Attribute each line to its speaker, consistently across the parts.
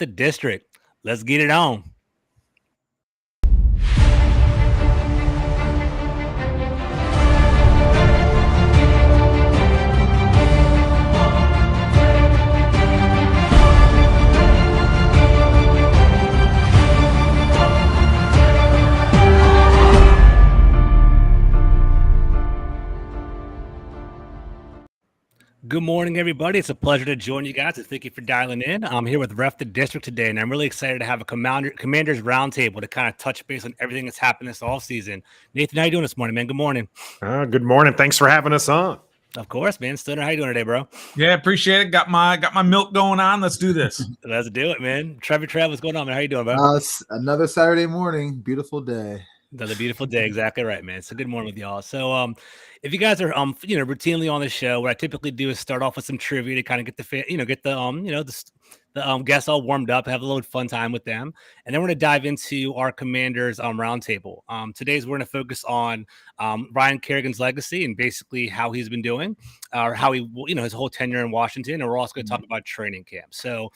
Speaker 1: the district. Let's get it on. Good morning, everybody. It's a pleasure to join you guys, and thank you for dialing in. I'm here with Ref the District today, and I'm really excited to have a Commanders Roundtable to kind of touch base on everything that's happened this offseason. Nathan, how you doing this morning, man? Good morning.
Speaker 2: Good morning. Thanks for having us on.
Speaker 1: Of course, man. Stoner, how you doing today, bro?
Speaker 3: Yeah, appreciate it. Got my milk going on. Let's do this.
Speaker 1: Let's do it, man. Trev, what's going on, man? How you doing, bro?
Speaker 4: It's another Saturday morning. Beautiful day.
Speaker 1: Another beautiful day. Exactly right, man. So good morning with y'all. So if you guys are routinely on the show, what I typically do is start off with some trivia to kind of get the guests all warmed up, have a little fun time with them, and then we're going to dive into our Commanders roundtable. Today's we're going to focus on Ryan Kerrigan's legacy and basically how he's been doing, or how he his whole tenure in Washington, and we're also going to talk about training camp. So.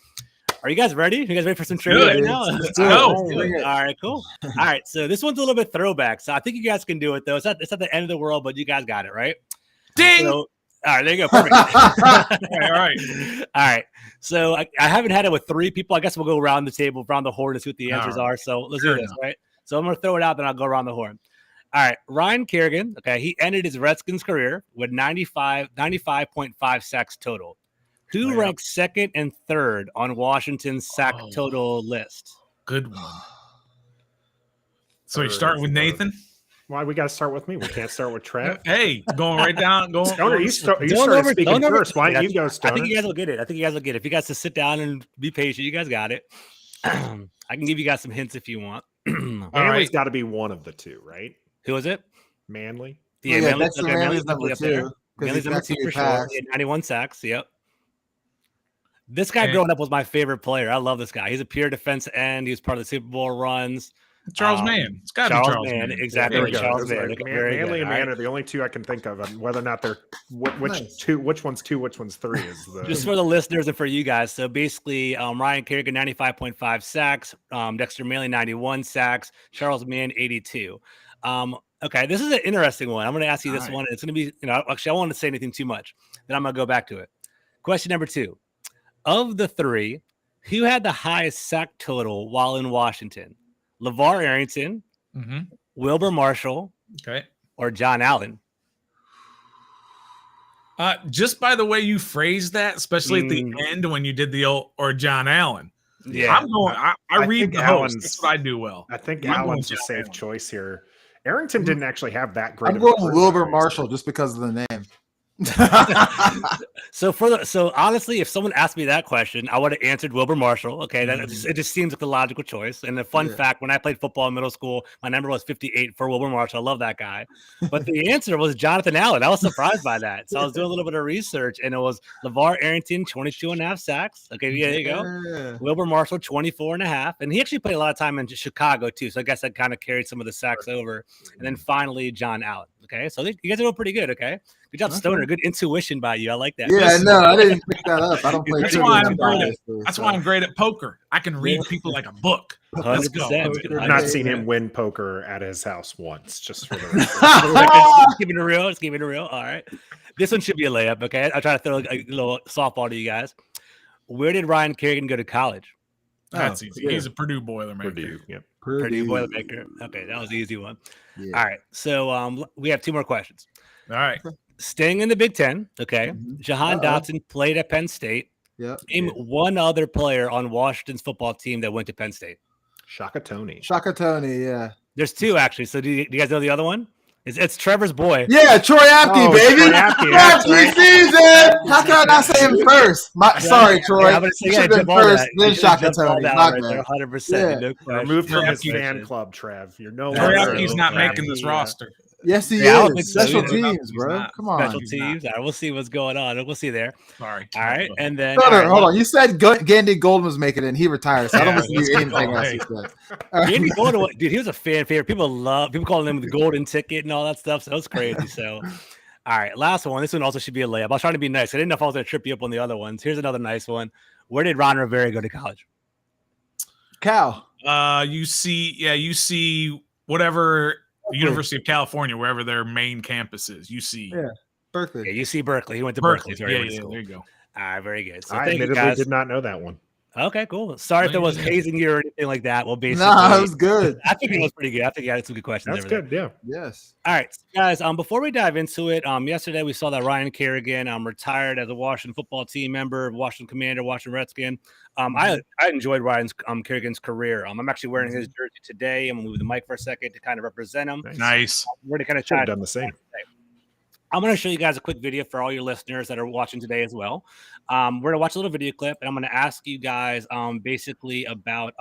Speaker 1: Are you guys ready? You guys ready for some trivia right now? All right, cool. All right, so this one's a little bit throwback, so I think you guys can do it, though. It's not the end of the world, but you guys got it, right?
Speaker 3: Ding!
Speaker 1: So, all right, there you go. Perfect.
Speaker 3: All
Speaker 1: right. So I haven't had it with three people. I guess we'll go around the table, around the horn, and see what the answers are. So let's do this, right? So I'm going to throw it out, then I'll go around the horn. All right, Ryan Kerrigan, he ended his Redskins career with 95.5 sacks total. Who ranks second and third on Washington's sack total list?
Speaker 3: Good one. So you start with Nathan?
Speaker 2: Why we got to start with me? We can't start with Trev.
Speaker 3: Hey, going right down.
Speaker 2: Stoner, you started speaking first. Why don't you go, Stoner?
Speaker 1: I think you guys will get it. If you guys just sit down and be patient, you guys got it. I can give you guys some hints if you want.
Speaker 2: Manly's got to be one of the two, right?
Speaker 1: Who was it?
Speaker 2: Manly.
Speaker 1: Yeah,
Speaker 4: Manly's number two.
Speaker 1: Manly's number two for sure. He had 91 sacks. Yep. This guy growing up was my favorite player. I love this guy. He's a pure defense end. He was part of the Super Bowl runs.
Speaker 3: Charles Mann. It's got to be Charles Mann.
Speaker 1: Exactly.
Speaker 2: Yeah,
Speaker 1: Charles Mann.
Speaker 2: Manly and Mann are the only two I can think of. Whether or not they're which one's two, which one's three is the.
Speaker 1: Just for the listeners and for you guys. So basically, Ryan Kerrigan 95.5 sacks, Dexter Manley 91 sacks, Charles Mann 82. Okay, this is an interesting one. I'm going to ask you this one. It's going to be, actually, I won't want to say anything too much. Then I'm going to go back to it. Question number 2. Of the three, who had the highest sack total while in Washington? LeVar Arrington, Wilbur Marshall, or John Allen?
Speaker 3: Just by the way you phrased that, especially at the end when you did the old or John Allen.
Speaker 1: Yeah,
Speaker 3: I'm going. I read the host. That's what I do well.
Speaker 2: I think Allen's a safe choice here. Arrington didn't actually have that great.
Speaker 4: I'm going with Wilbur Marshall just because of the name.
Speaker 1: So honestly, if someone asked me that question, I would have answered Wilbur Marshall. Okay, it just seems like the logical choice. And the fun fact, when I played football in middle school, my number was 58 for Wilbur Marshall. I love that guy. But the answer was Jonathan Allen. I was surprised by that. So I was doing a little bit of research, and it was LeVar Arrington, 22.5 sacks. Okay, yeah, there you go. Wilbur Marshall, 24.5, and he actually played a lot of time in Chicago too. So I guess that kind of carried some of the sacks over. And then finally, John Allen. Okay, so you guys are doing pretty good. Okay, good job, Stoner. Good intuition by you. I like that.
Speaker 4: Yeah, no, I didn't pick that up. I don't play.
Speaker 3: That's why I'm great at poker. I can read people like a book. Let's go.
Speaker 2: I've not seen him win poker at his house once. Just for the
Speaker 1: just keeping it real. Just keeping it real. All right, this one should be a layup. Okay, I'll try to throw a little softball to you guys. Where did Ryan Kerrigan go to college?
Speaker 3: That's easy. Yeah. He's a Purdue Boilermaker.
Speaker 1: Purdue Boilermaker. Okay, that was an easy one. Yeah. All right, so we have 2 more questions.
Speaker 3: All right.
Speaker 1: Staying in the Big Ten, okay. Jahan Dotson played at Penn State.
Speaker 4: Yeah.
Speaker 1: Name one other player on Washington's football team that went to Penn State.
Speaker 2: Shaka Toney,
Speaker 4: yeah.
Speaker 1: There's 2 actually. So do you guys know the other one? It's Trevor's boy.
Speaker 4: Yeah, Troy Apke, baby. Apke season. How can I not say him first? Sorry, Troy.
Speaker 1: Yeah,
Speaker 4: should have been first, then Shaka Toney.
Speaker 1: Right 100%.
Speaker 2: Yeah. No removed from his fan club, Trev. You're no
Speaker 3: longer. Apke's not making this roster.
Speaker 4: Yes, he is. Special teams, bro. Come on.
Speaker 1: Special teams. All right, we'll see what's going on. We'll see there.
Speaker 3: Sorry.
Speaker 1: All right, and then
Speaker 4: hold on. You said Gandy Golden was making it, and he retired. So I don't listen to anything else he said.
Speaker 1: Gandy Golden, dude, he was a fan favorite. People calling him the golden ticket and all that stuff. So that was crazy. So, all right, last one. This one also should be a layup. I was trying to be nice. I didn't know if I was going to trip you up on the other ones. Here's another nice one. Where did Ron Rivera go to college?
Speaker 4: Cal.
Speaker 3: You see whatever University of California, wherever their main campus is. UC.
Speaker 4: Yeah, Berkeley.
Speaker 1: Yeah, UC Berkeley. He went to
Speaker 3: Berkeley.
Speaker 1: Berkeley.
Speaker 3: Yeah, there you go.
Speaker 1: All right, very good. So
Speaker 2: I
Speaker 1: thank you
Speaker 2: admittedly
Speaker 1: guys.
Speaker 2: did not know that one.
Speaker 1: Okay, cool. Sorry if there was hazing you or anything like that. Well, basically,
Speaker 4: Nah, it was good.
Speaker 1: I think it was pretty good. I think you had some good questions.
Speaker 2: That's good. Yeah.
Speaker 4: Yes.
Speaker 1: All right, guys. Before we dive into it, yesterday we saw that Ryan Kerrigan retired as a Washington football team member, Washington Commander, Washington Redskin. I enjoyed Ryan's Kerrigan's career. I'm actually wearing his jersey today. I'm gonna move the mic for a second to kind of represent him.
Speaker 3: Nice.
Speaker 1: We're to kind of
Speaker 2: Should have done the same.
Speaker 1: I'm going to show you guys a quick video for all your listeners that are watching today as well. We're going to watch a little video clip, and I'm going to ask you guys basically about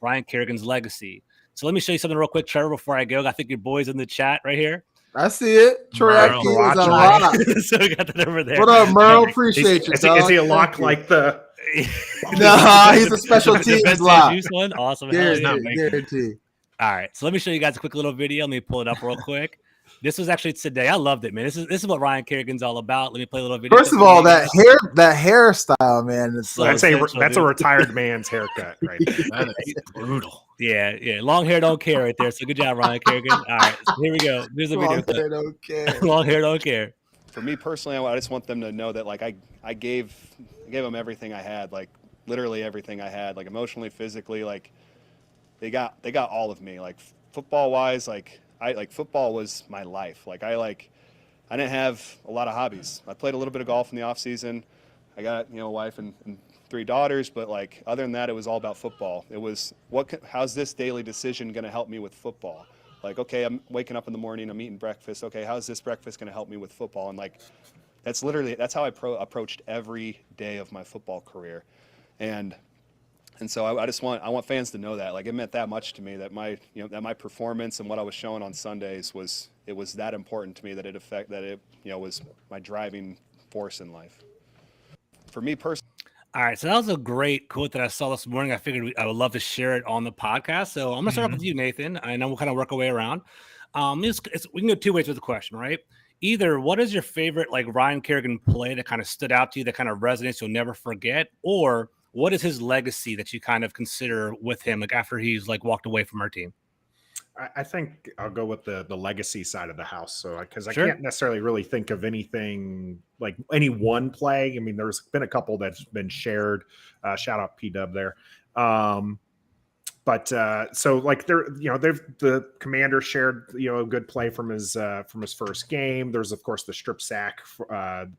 Speaker 1: Ryan Kerrigan's legacy. So let me show you something real quick, Trevor, before I go. I think your boy's in the chat right here.
Speaker 4: I see it. Troy Atkins is a lock.
Speaker 1: So we got that over there.
Speaker 4: What up, Merle? Appreciate you.
Speaker 2: Is he a lock like the?
Speaker 4: No, he's a special teams lock.
Speaker 1: Awesome.
Speaker 4: Guarantee.
Speaker 1: All right, so let me show you guys a quick little video. Let me pull it up real quick. This was actually today. I loved it, man. This is what Ryan Kerrigan's all about. Let me play a little video.
Speaker 4: First of all, that hairstyle, man. It's
Speaker 2: that's a retired man's haircut, right?
Speaker 3: That is brutal.
Speaker 1: Yeah. Long hair don't care right there. So good job, Ryan Kerrigan. All right, so here we go. Here's the video clip.
Speaker 4: Don't care.
Speaker 1: Long hair don't care.
Speaker 5: For me personally, I just want them to know that like I gave them everything I had, like literally everything I had, like emotionally, physically, like they got all of me, like football wise, like football was my life. Like I didn't have a lot of hobbies. I played a little bit of golf in the off season. I got, a wife and 3 daughters, but like other than that, it was all about football. It was how's this daily decision going to help me with football? Like, okay, I'm waking up in the morning, I'm eating breakfast. Okay, how's this breakfast going to help me with football? And like, that's how I approached every day of my football career. And so I want fans to know that, like, it meant that much to me that my performance and what I was showing on Sundays was that important to me that it was my driving force in life. For me personally.
Speaker 1: All right, so that was a great quote that I saw this morning. I figured I would love to share it on the podcast. So I'm gonna start off with you, Nathan, and then we'll kind of work our way around. We can go 2 ways with the question, right? Either what is your favorite like Ryan Kerrigan play that kind of stood out to you, that kind of resonates you'll never forget, or what is his legacy that you kind of consider with him, like after he's like walked away from our team?
Speaker 2: I think I'll go with the legacy side of the house. So, because I
Speaker 1: Sure.
Speaker 2: can't necessarily really think of anything like any one play. I mean, there's been a couple that's been shared. Shout out P-Dub there. But so like the commander shared, a good play from his first game. There's of course the strip sack.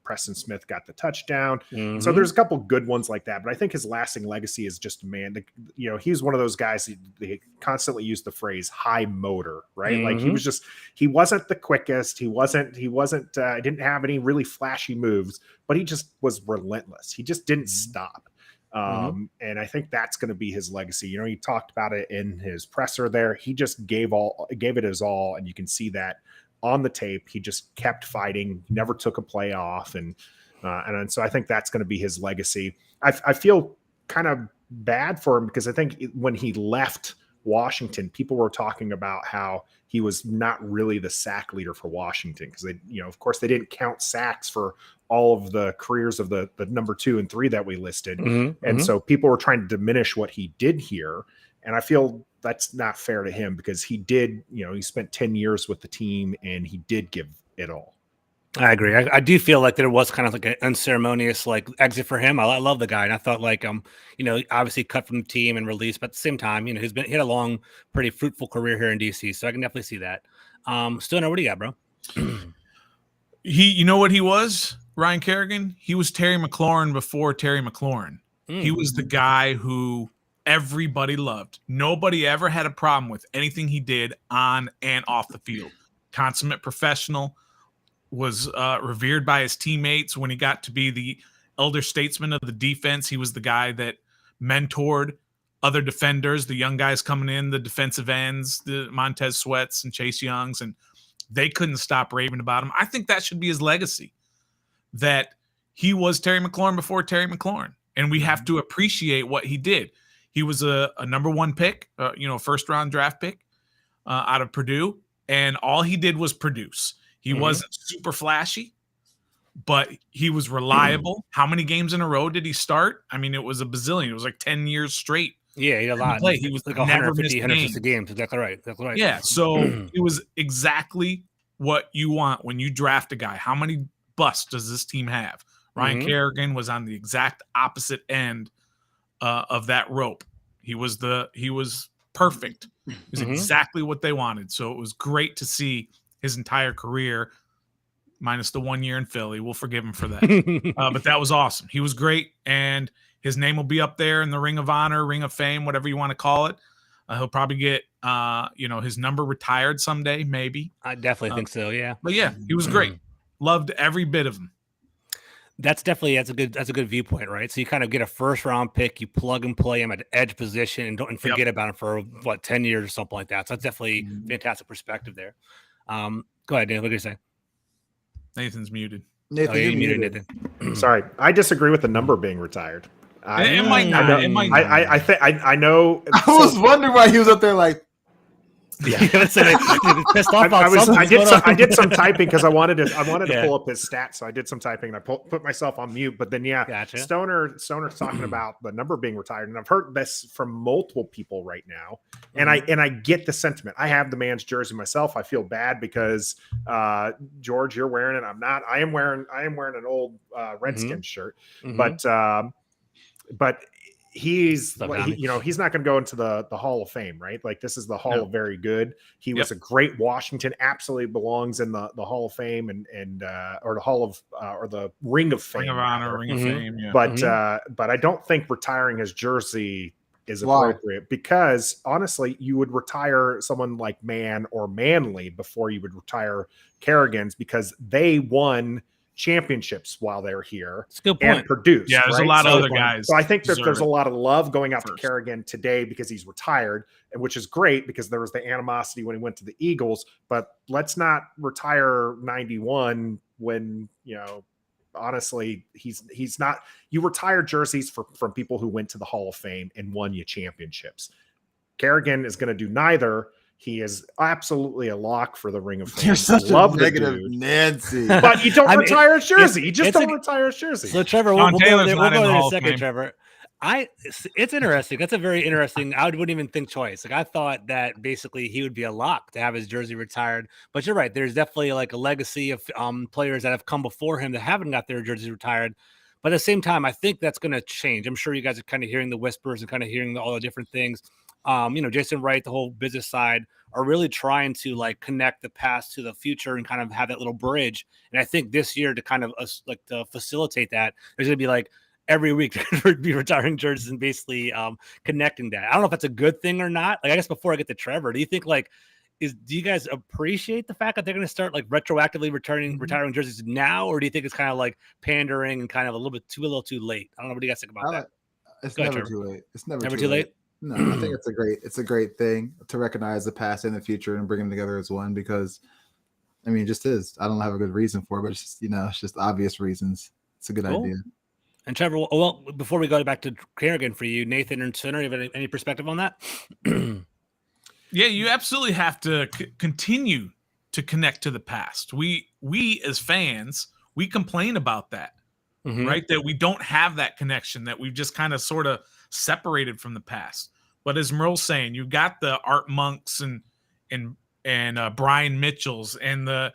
Speaker 2: Preston Smith got the touchdown.
Speaker 1: Mm-hmm.
Speaker 2: So there's a couple good ones like that. But I think his lasting legacy is just, man, he's one of those guys. They constantly use the phrase high motor, right?
Speaker 1: Mm-hmm.
Speaker 2: Like he wasn't the quickest. He didn't have any really flashy moves, but he just was relentless. He just didn't stop. And I think that's going to be his legacy. He talked about it in his presser there. He just gave it his all. And you can see that on the tape. He just kept fighting, never took a play off. And so I think that's going to be his legacy. I feel kind of bad for him because I think when he left Washington, people were talking about how he was not really the sack leader for Washington because they, of course, they didn't count sacks for all of the careers of the number 2 and 3 that we listed. And so people were trying to diminish what he did here. And I feel that's not fair to him because he did, he spent 10 years with the team and he did give it all.
Speaker 1: I agree. I do feel like there was kind of like an unceremonious like exit for him. I love the guy, and I thought like obviously cut from the team and released, but at the same time, he had a long, pretty fruitful career here in DC, so I can definitely see that. Stoner, what do you got, bro?
Speaker 3: You know what he was, Ryan Kerrigan? He was Terry McLaurin before Terry McLaurin. He was the guy who everybody loved. Nobody ever had a problem with anything he did on and off the field. Consummate professional. Was revered by his teammates. When he got to be the elder statesman of the defense, he was the guy that mentored other defenders, the young guys coming in, the defensive ends, the Montez Sweats and Chase Youngs, and they couldn't stop raving about him. I think that should be his legacy, that he was Terry McLaurin before Terry McLaurin, and we have to appreciate what he did. He was a number 1 pick, first-round draft pick out of Purdue, and all he did was produce. He wasn't super flashy, but he was reliable. How many games in a row did he start? I mean, it was a bazillion. It was like 10 years straight
Speaker 1: Yeah, he had a lot.
Speaker 3: Play. He was
Speaker 1: like
Speaker 3: never
Speaker 1: 150,
Speaker 3: missed
Speaker 1: 160 games. Exactly right. Exactly right.
Speaker 3: Yeah, so it was exactly what you want when you draft a guy. How many busts does this team have? Ryan Kerrigan was on the exact opposite end of that rope. He was perfect. It was exactly what they wanted. So it was great to see his entire career, minus the 1 year in Philly. We'll forgive him for that. But that was awesome. He was great, and his name will be up there in the Ring of Honor, Ring of Fame, whatever you want to call it. He'll probably get, his number retired someday, maybe.
Speaker 1: I definitely think so. Yeah.
Speaker 3: But yeah, he was great. Loved every bit of him.
Speaker 1: That's a good viewpoint, right? So you kind of get a first round pick, you plug and play him at edge position, and forget about him for 10 years or something like that. So that's definitely fantastic perspective there. Go ahead, Dan. What did you say?
Speaker 3: Nathan's muted.
Speaker 4: Nathan,
Speaker 1: you're muted,
Speaker 2: Nathan. Sorry, I disagree with the number being retired.
Speaker 3: It might not.
Speaker 2: I know.
Speaker 4: I was wondering why he was up there like.
Speaker 1: Yeah, pissed off about
Speaker 2: I did some typing because I wanted to pull up his stats, so I did some typing and I put myself on mute. But then
Speaker 1: gotcha.
Speaker 2: Stoner's talking about the number being retired, and I've heard this from multiple people right now, and I get the sentiment. I have the man's jersey myself. I feel bad because George, you're wearing it. I'm not. I am wearing an old Redskins shirt, but he's not going to go into the Hall of Fame, right? Like, this is the Hall of Very Good. He was a great Washington, absolutely belongs in the Hall of Fame and or the Hall of or the Ring of Fame,
Speaker 3: Ring of Honor, Ring of Fame. Yeah.
Speaker 2: But I don't think retiring his jersey is appropriate because honestly, you would retire someone like Mann or Manley before you would retire Kerrigan's because they won championships while they're here and produced.
Speaker 3: Yeah, there's a lot of other guys.
Speaker 2: So I think that there's a lot of love going out to Kerrigan today because he's retired, and which is great because there was the animosity when he went to the Eagles. But let's not retire 91 when, honestly, he's not. You retire jerseys from people who went to the Hall of Fame and won you championships. Kerrigan is going to do neither. He is absolutely a lock for the Ring of Fame.
Speaker 4: You're such a negative Nancy.
Speaker 2: But you don't retire his jersey. You just don't retire his jersey.
Speaker 1: So, Trevor, we'll go there in a second, Trevor. It's interesting. That's a very interesting. I wouldn't even think choice. Like, I thought that basically he would be a lock to have his jersey retired. But you're right. There's definitely like a legacy of players that have come before him that haven't got their jerseys retired. But at the same time, I think that's going to change. I'm sure you guys are kind of hearing the whispers and kind of hearing all the different things. Jason Wright, the whole business side, are really trying to like connect the past to the future and kind of have that little bridge. And I think this year to kind of to facilitate that, there's going to be like every week to be retiring jerseys and basically connecting that. I don't know if that's a good thing or not. Like, I guess before I get to Trevor, do you think do you guys appreciate the fact that they're going to start like retroactively retiring jerseys now, or do you think it's kind of like pandering and kind of a little too late? I don't know. What do you guys think about that?
Speaker 4: It's never too late. It's never
Speaker 1: too late.
Speaker 4: No, I think it's a great thing to recognize the past and the future and bring them together as one because, I mean, it just is. I don't have a good reason for it, but it's just, it's just obvious reasons. It's a good idea.
Speaker 1: And Trevor, well, before we go back to Kerrigan for you, Nathan and Sinner, you have any perspective on that?
Speaker 3: Yeah, you absolutely have to continue to connect to the past. We as fans, we complain about that, right? That we don't have that connection, that we've just kind of sort of separated from the past. But as Merle's saying, you've got the Art Monks and Brian Mitchells and the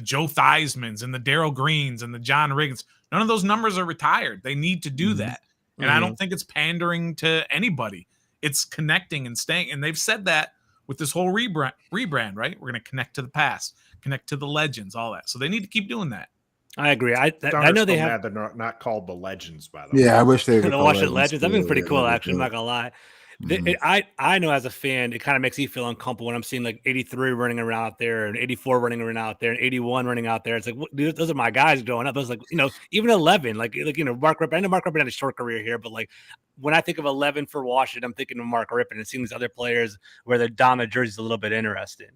Speaker 3: Joe Theismanns and the Darryl Greens and the John Riggins. None of those numbers are retired. They need to do that. And I don't think it's pandering to anybody. It's connecting and staying. And they've said that with this whole rebrand, right? We're going to connect to the past, connect to the legends, all that. So they need to keep doing that.
Speaker 1: I agree. I know they have.
Speaker 2: They're not called the Legends, by the way.
Speaker 4: Yeah, I wish they would.
Speaker 1: The Washington Legends. That'd been pretty cool, actually. I'm not gonna lie. I know as a fan, it kind of makes me feel uncomfortable when I'm seeing like 83 running around out there and 84 running around out there and 81 running out there. It's like, dude, those are my guys growing up. I was like, even 11, like Mark Rippon. I know Mark Rippon had a short career here, but like when I think of 11 for Washington, I'm thinking of Mark Rippon and seeing these other players where their dominant jerseys a little bit interesting.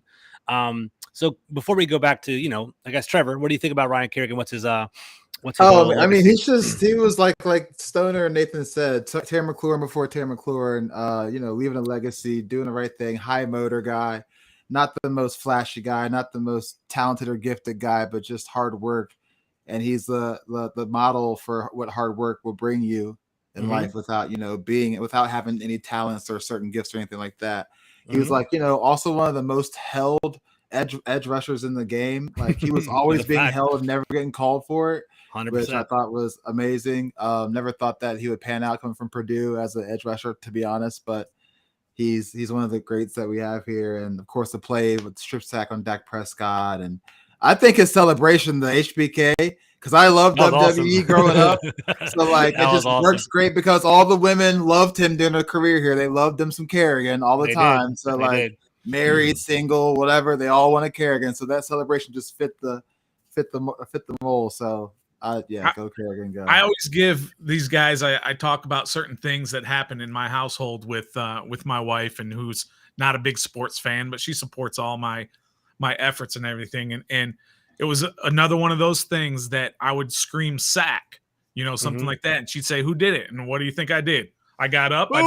Speaker 1: So before we go back to, I guess Trevor, what do you think about Ryan Kerrigan? What's his
Speaker 4: I mean, he was like Stoner and Nathan said, Terry McLaurin before Terry McLaurin, leaving a legacy, doing the right thing, high motor guy, not the most flashy guy, not the most talented or gifted guy, but just hard work. And he's the model for what hard work will bring you in life without, without having any talents or certain gifts or anything like that. He was like, also one of the most held edge rushers in the game. Like he was always being held, never getting called for it, 100%. Which I thought was amazing. Never thought that he would pan out coming from Purdue as an edge rusher, to be honest, but he's one of the greats that we have here. And of course the play with the strip sack on Dak Prescott. And I think his celebration, the HBK, because I loved WWE growing up. So like it just works great because all the women loved him during their career here. They loved him some Kerrigan all the time. So like married, single, whatever, they all wanted Kerrigan. So that celebration just fit the mold. So go Kerrigan, go.
Speaker 3: I always give these guys. I talk about certain things that happen in my household with my wife, and who's not a big sports fan, but she supports all my efforts and everything. And it was another one of those things that I would scream sack, something like that, and she'd say, "Who did it?" And what do you think I did? I got up, I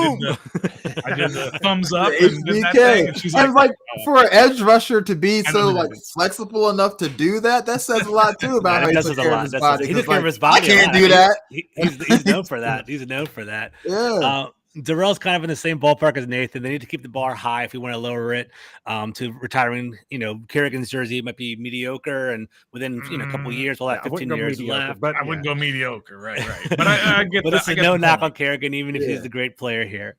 Speaker 3: did the thumbs up, and did that thing. And she's
Speaker 4: like for an edge rusher to be so like flexible enough to do that, that says a lot too about how he took care of his body.
Speaker 1: He took care of his body.
Speaker 4: I can't do that.
Speaker 1: He's known for that. He's known for that.
Speaker 4: Yeah.
Speaker 1: Darrell's kind of in the same ballpark as Nathan. They need to keep the bar high if we want to lower it to retiring. Kerrigan's jersey might be mediocre, and within a couple of years, we'll have 15 years left.
Speaker 3: But I wouldn't go mediocre, right? But I get
Speaker 1: but
Speaker 3: that.
Speaker 1: It's no knock on Kerrigan, even if he's a great player here.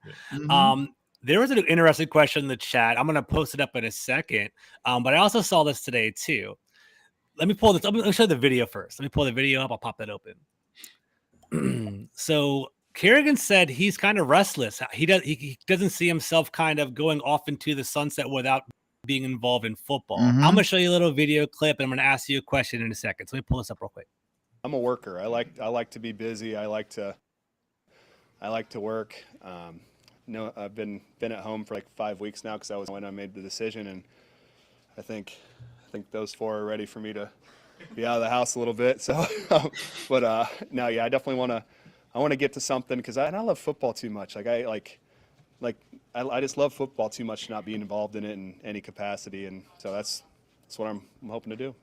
Speaker 1: There was an interesting question in the chat. I'm going to post it up in a second, but I also saw this today too. Let me pull this. Let me show you the video first. Let me pull the video up. I'll pop that open. So Kerrigan said he's kind of restless. He doesn't see himself kind of going off into the sunset without being involved in football. I'm going to show you a little video clip, and I'm going to ask you a question in a second. So let me pull this up real quick.
Speaker 5: I'm a worker. I like to be busy. I like to work. I've been at home for like 5 weeks now because I was when I made the decision, and I think those 4 are ready for me to be out of the house a little bit. So, but no, yeah, I definitely want to get to something because I love football too much. I just love football too much to not be involved in it in any capacity, and so that's what I'm hoping to do.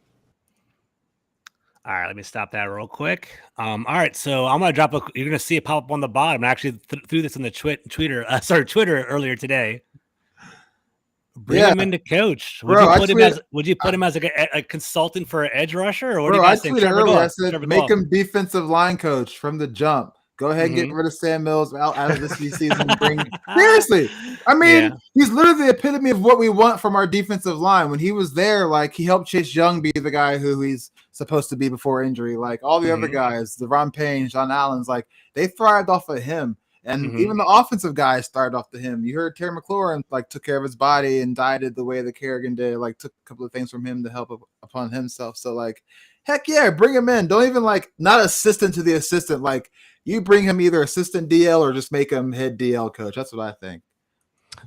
Speaker 1: All right, let me stop that real quick. All right, so I'm gonna drop you're gonna see it pop up on the bottom. I actually threw this in the Twitter earlier today. Bring him into coach. Would you put him as a consultant for an edge rusher, or what do you guys think?
Speaker 4: I tweeted earlier. I said make him defensive line coach from the jump. Go ahead and get rid of Sam Mills out of this season. Seriously, I mean, he's literally the epitome of what we want from our defensive line. When he was there, like he helped Chase Young be the guy who he's supposed to be before injury. Like all the other guys, the Ron Payne, John Allen's, like they thrived off of him. And even the offensive guys started off to him. You heard Terry McLaurin like took care of his body and dieted the way that Kerrigan did. Like took a couple of things from him to help upon himself. So like, heck yeah, bring him in. Don't even not assistant to the assistant. Like you bring him either assistant DL or just make him head DL coach. That's what I think.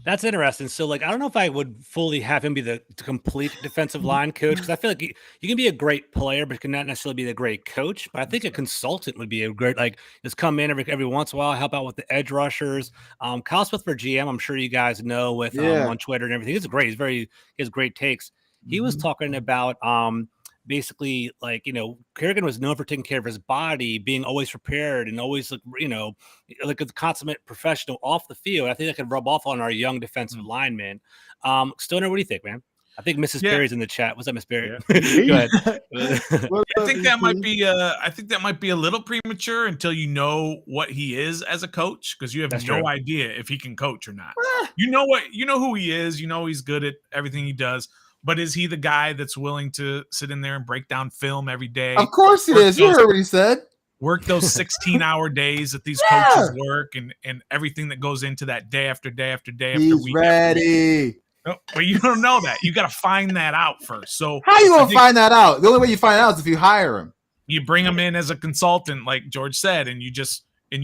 Speaker 1: That's interesting. So, I don't know if I would fully have him be the complete defensive line coach because I feel like you can be a great player, but you cannot necessarily be the great coach. But I think a consultant would be a great, just come in every once in a while, help out with the edge rushers. Kyle Smith for GM, I'm sure you guys know with on Twitter and everything. He's great. He has great takes. He was talking about basically Kerrigan was known for taking care of his body, being always prepared and always like a consummate professional off the field. I think that could rub off on our young defensive linemen. Stoner, what do you think, man? I think Mrs. Perry's in the chat. What's up, Miss Perry? Yeah. Go ahead.
Speaker 3: I think that might be a little premature until you know what he is as a coach, because you have no idea if he can coach or not. You know who he is. You know he's good at everything he does. But is he the guy that's willing to sit in there and break down film every day?
Speaker 4: Of course he is. You heard what he said.
Speaker 3: Work those 16-hour days that these coaches work and everything that goes into that day after day after day after week.
Speaker 4: He's ready.
Speaker 3: No, but you don't know that. You got to find that out first. So
Speaker 4: how you going to find that out? The only way you find out is if you hire him.
Speaker 3: You bring him in as a consultant, like George said, and you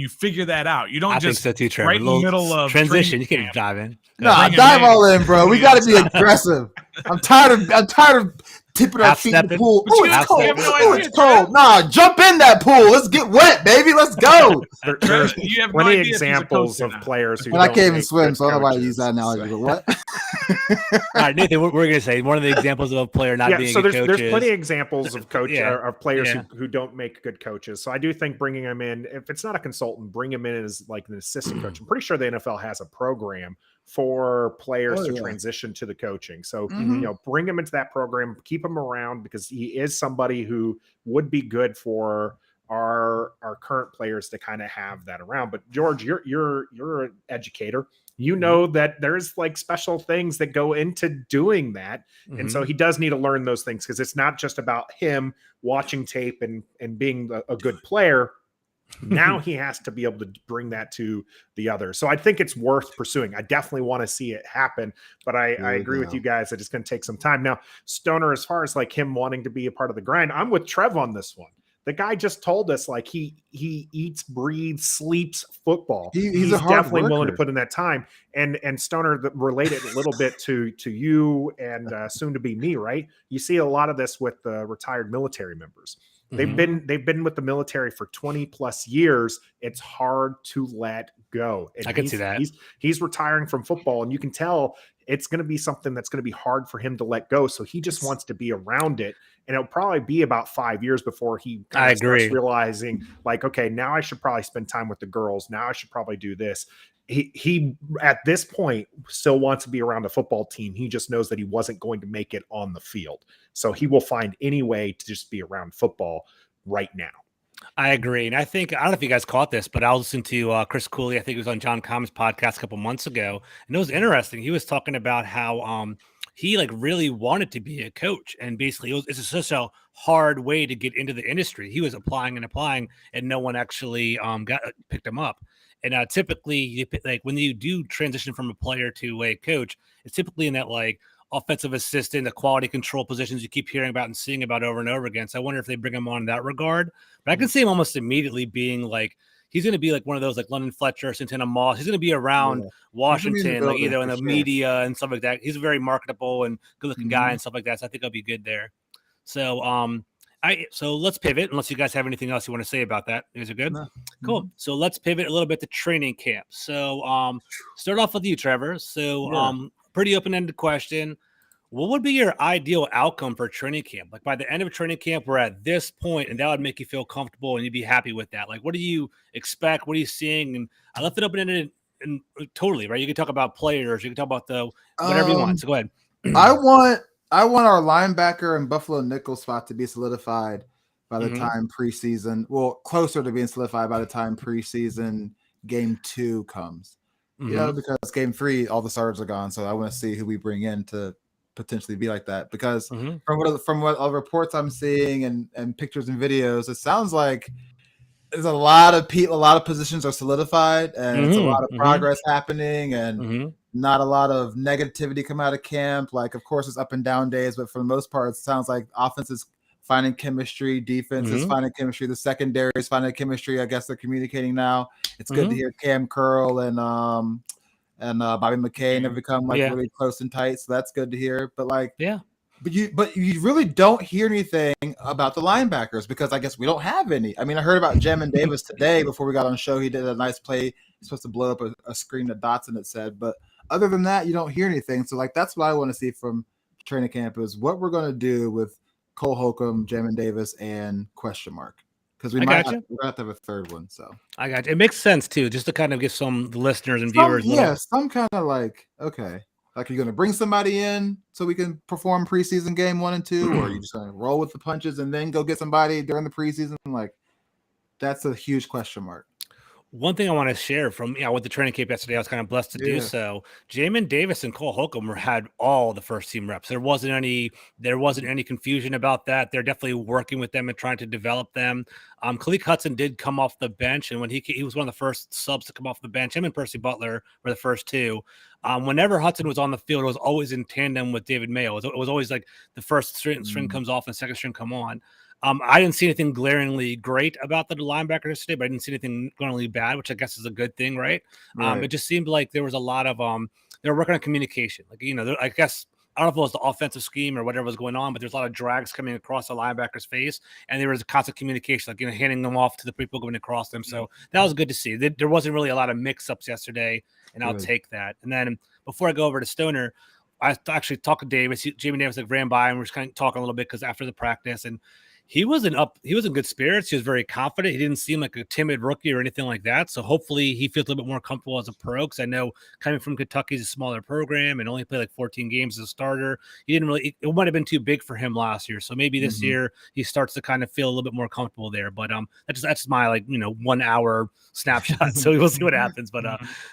Speaker 3: figure that of in the middle of
Speaker 1: transition. You can't dive in.
Speaker 4: No, dive all in, bro. We got to be aggressive. I'm tired of tipping our feet in the pool.
Speaker 3: But
Speaker 4: Oh,
Speaker 3: you
Speaker 4: it's
Speaker 3: have
Speaker 4: cold.
Speaker 3: no
Speaker 4: Oh,
Speaker 3: idea,
Speaker 4: it's cold. Nah, jump in that pool. Let's get wet, baby. Let's go.
Speaker 2: There's
Speaker 3: You have no
Speaker 2: plenty
Speaker 3: idea if he's a
Speaker 2: examples
Speaker 3: coach or
Speaker 2: of
Speaker 3: not.
Speaker 2: players who
Speaker 4: But I
Speaker 2: don't
Speaker 4: can't even
Speaker 2: make
Speaker 4: swim,
Speaker 2: good
Speaker 4: so I don't know why I use that
Speaker 2: coaches.
Speaker 4: analogy. But what?
Speaker 1: All right, Nathan, we're going to say one of the examples of a player not being
Speaker 2: so
Speaker 1: a good coach
Speaker 2: there's plenty
Speaker 1: is
Speaker 2: of examples of of players who don't make good coaches. So I do think bringing him in, if it's not a consultant, bring him in as like an assistant coach. I'm pretty sure the NFL has a program for players to transition to the coaching. So bring him into that program, keep him around because he is somebody who would be good for our current players to kind of have that around. But George, you're an educator. You know that there's like special things that go into doing that. And so he does need to learn those things because it's not just about him watching tape and being a good player. Now he has to be able to bring that to the other. So I think it's worth pursuing. I definitely want to see it happen, but I agree with you guys that it's going to take some time. Now, Stoner, as far as like him wanting to be a part of the grind, I'm with Trev on this one. The guy just told us like he eats, breathes, sleeps football. He's definitely willing to put in that time. And Stoner related a little bit to you and soon to be me, right? You see a lot of this with retired military members. They've been with the military for 20 plus years. It's hard to let go. And
Speaker 1: I can see that.
Speaker 2: He's retiring from football, and you can tell it's going to be something that's going to be hard for him to let go. So he just wants to be around it. And it'll probably be about 5 years before he kind of starts realizing like, okay, now I should probably spend time with the girls. Now I should probably do this. He at this point still wants to be around a football team. He just knows that he wasn't going to make it on the field. So he will find any way to just be around football right now.
Speaker 1: I agree. And I don't know if you guys caught this, but I was listening to Chris Cooley. I think it was on John Com's podcast a couple months ago. And it was interesting. He was talking about how he like really wanted to be a coach. And basically it's such a hard way to get into the industry. He was applying and no one actually picked him up. And typically, like when you do transition from a player to a coach, it's typically in that like offensive assistant, the quality control positions you keep hearing about and seeing about over and over again. So I wonder if they bring him on in that regard. But I can see him almost immediately being like, he's going to be like one of those like London Fletcher, Santana Moss. He's going to be around Washington, like either in the media and stuff like that. He's a very marketable and good-looking guy and stuff like that. So I think he'll be good there. So so let's pivot, unless you guys have anything else you want to say about that. You guys are good? No. Cool. So let's pivot a little bit to training camp. So start off with you, Trevor. So pretty open-ended question. What would be your ideal outcome for training camp? Like by the end of training camp, we're at this point, and that would make you feel comfortable and you'd be happy with that. Like, what do you expect? What are you seeing? And I left it open-ended and totally, right? You can talk about players. You can talk about the whatever you want. So go ahead.
Speaker 4: I want our linebacker and Buffalo nickel spot to be solidified by the time preseason. Well, closer to being solidified by the time preseason game 2 comes. You know, because game 3, all the starters are gone. So I want to see who we bring in to potentially be like that. Because from what all reports I'm seeing and pictures and videos, it sounds like there's a lot of positions are solidified and it's a lot of progress happening and not a lot of negativity come out of camp. Like, of course, it's up and down days, but for the most part, it sounds like offense is finding chemistry, defense is finding chemistry, the secondary is finding chemistry. I guess they're communicating now. It's good to hear Cam Curl and Bobby McCain have become like really close and tight. So that's good to hear. But like, but you really don't hear anything about the linebackers because I guess we don't have any. I mean, I heard about Jamin Davis today before we got on the show. He did a nice play. He's supposed to blow up a screen of dots, and it said, but other than that, you don't hear anything. So like, that's what I want to see from training camp is what we're going to do with Cole Holcomb, Jamin Davis, and question mark. Because we might have to have a third one. So
Speaker 1: I got you. It makes sense too, just to kind of give some listeners and viewers.
Speaker 4: Some kind of like, okay. Like, are you going to bring somebody in so we can perform preseason game 1 and 2, or are you just going to roll with the punches and then go get somebody during the preseason? Like, that's a huge question mark.
Speaker 1: One thing I want to share from with the training camp yesterday, I was kind of blessed to do so. Jamin Davis and Cole Holcomb had all the first team reps. There wasn't any confusion about that. They're definitely working with them and trying to develop them. Khaleke Hudson did come off the bench, and when he was one of the first subs to come off the bench. Him and Percy Butler were the first two. Whenever Hudson was on the field, it was always in tandem with David Mayo. It was always like the first string comes off and the second string come on. I didn't see anything glaringly great about the linebackers today, but I didn't see anything glaringly bad, which I guess is a good thing, right? It just seemed like there was a lot of they were working on communication. Like, I guess I don't know if it was the offensive scheme or whatever was going on, but there's a lot of drags coming across the linebacker's face, and there was a constant communication, like handing them off to the people going across them. So that was good to see. There wasn't really a lot of mix-ups yesterday, and I'll take that. And then before I go over to Stoner, I actually talked to Davis. Jamie Davis ran by, and we're just kind of talking a little bit because after the practice, and he was in good spirits. He was very confident. He didn't seem like a timid rookie or anything like that. So hopefully he feels a little bit more comfortable as a pro, because I know coming from Kentucky is a smaller program and only played like 14 games as a starter. It might have been too big for him last year. So maybe this year he starts to kind of feel a little bit more comfortable there. But that's my 1 hour snapshot. So we'll see what happens. But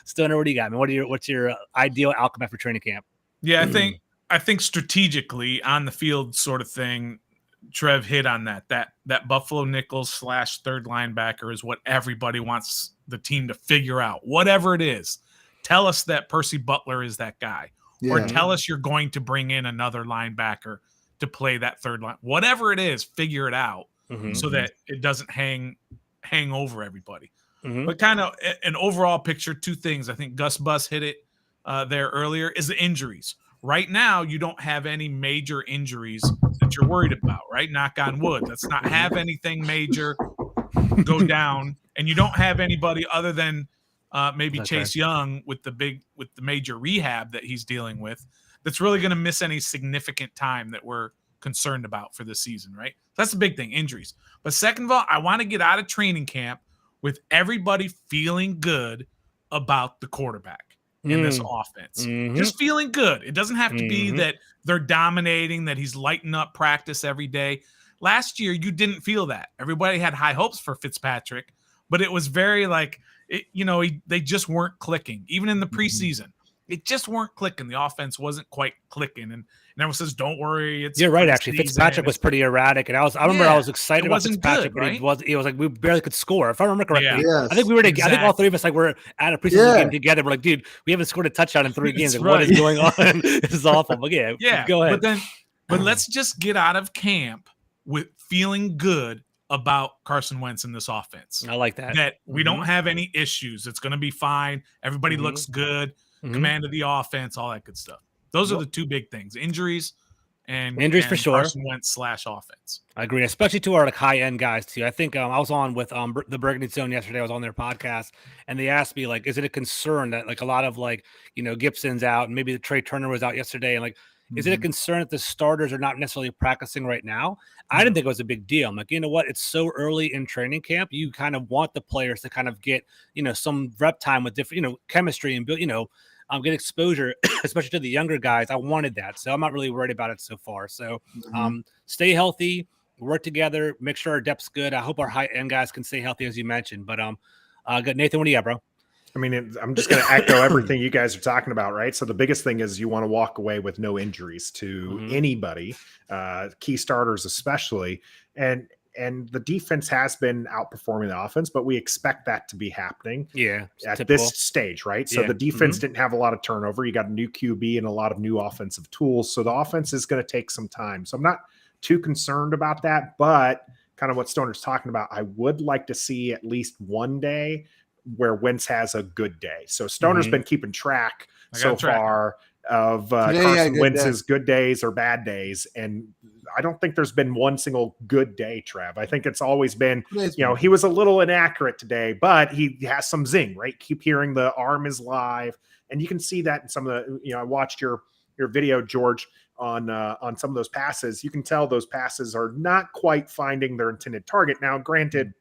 Speaker 1: Stoner, what do you got, man? What's your ideal outcome after training camp?
Speaker 3: Yeah, I think strategically on the field sort of thing, Trev hit on that Buffalo nickel / third linebacker is what everybody wants the team to figure out. Whatever it is, tell us that Percy Butler is that guy, or tell us you're going to bring in another linebacker to play that third line. Whatever it is, figure it out so that it doesn't hang over everybody. But kind of an overall picture, two things. I think Gus Bus hit it there earlier, is the injuries. Right now, you don't have any major injuries that you're worried about, right? Knock on wood. Let's not have anything major go down. And you don't have anybody other than maybe Chase Young with the major rehab that he's dealing with that's really going to miss any significant time that we're concerned about for this season, right? That's the big thing, injuries. But second of all, I want to get out of training camp with everybody feeling good about the quarterback in this offense. Just feeling good. It doesn't have to be that they're dominating, that he's lighting up practice every day. Last year, you didn't feel that. Everybody had high hopes for Fitzpatrick, but it was very they just weren't clicking. Even in the preseason, it just weren't clicking. The offense wasn't quite clicking. And everyone says, don't worry.
Speaker 1: You're right, actually. Fitzpatrick was pretty erratic. And I remember I was excited about Fitzpatrick,
Speaker 3: good, right?
Speaker 1: but it was like we barely could score. If I remember correctly, I think I think all three of us were at a preseason game together. We're like, dude, we haven't scored a touchdown in 3 games. Like, what is going on? This is awful. But go ahead.
Speaker 3: But let's just get out of camp with feeling good about Carson Wentz in this offense.
Speaker 1: I like that.
Speaker 3: That we don't have any issues. It's going to be fine. Everybody looks good. Command of the offense, all that good stuff. Those are the two big things: injuries and
Speaker 1: for sure.
Speaker 3: Carson Wentz / offense.
Speaker 1: I agree, especially to our high end guys too. I think I was on with the Burgundy Zone yesterday. I was on their podcast, and they asked me is it a concern that a lot of Gibson's out, and maybe the Trey Turner was out yesterday, and is it a concern that the starters are not necessarily practicing right now? I didn't think it was a big deal. I'm like, you know what? It's so early in training camp. You kind of want the players to kind of get some rep time with different chemistry and build get exposure, especially to the younger guys. I wanted that, so I'm not really worried about it so far. So stay healthy, work together, make sure our depth's good. I hope our high end guys can stay healthy, as you mentioned. But good. Nathan, what do you got, bro?
Speaker 2: I mean, I'm just going to echo everything you guys are talking about, right? So the biggest thing is you want to walk away with no injuries to anybody, key starters especially, and the defense has been outperforming the offense, but we expect that to be happening at this stage, right? So the defense didn't have a lot of turnover. You got a new QB and a lot of new offensive tools. So the offense is going to take some time. So I'm not too concerned about that, but kind of what Stoner's talking about, I would like to see at least one day where Wentz has a good day. So Stoner's been keeping track far of Carson Wentz's good days or bad days. And I don't think there's been one single good day, Trev. I think it's always been, he was a little inaccurate today, but he has some zing, right? Keep hearing the arm is live. And you can see that in some of the, I watched your video, George, on some of those passes. You can tell those passes are not quite finding their intended target. Now, granted,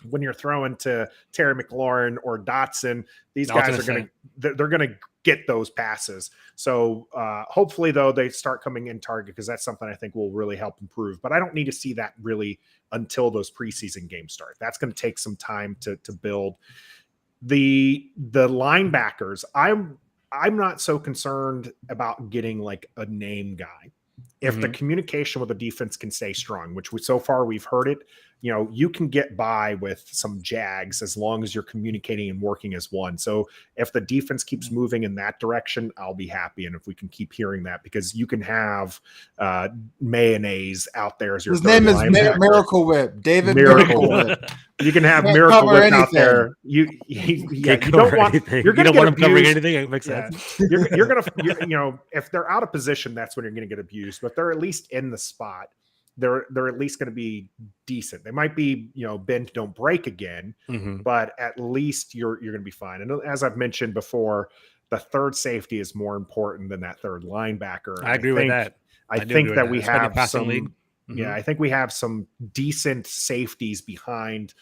Speaker 2: when you're throwing to Terry McLaurin or Dotson, these guys are they're going to get those passes. So hopefully, though, they start coming in target, because that's something I think will really help improve. But I don't need to see that really until those preseason games start. That's going to take some time to build. The linebackers, I'm not so concerned about getting a name guy. If the communication with the defense can stay strong, which so far we've heard it, you know, you can get by with some Jags as long as you're communicating and working as one. So if the defense keeps moving in that direction, I'll be happy. And if we can keep hearing that, because you can have mayonnaise out there as your
Speaker 4: his name is Miracle Whip, David Miracle Whip.
Speaker 2: You can have Miracle Whip out there. You don't want
Speaker 1: anything.
Speaker 2: You're going to
Speaker 1: want
Speaker 2: get
Speaker 1: him covering
Speaker 2: abused.
Speaker 1: anything. It makes sense.
Speaker 2: You're going to, you know, if they're out of position, that's when you're going to get abused. But they're at least in the spot. They're at least going to be decent. They might be, you know, bend don't break again, but at least you're going to be fine. And as I've mentioned before, the third safety is more important than that third linebacker.
Speaker 1: I agree with that.
Speaker 2: I think that we have some. Yeah, I think we have some decent safeties behind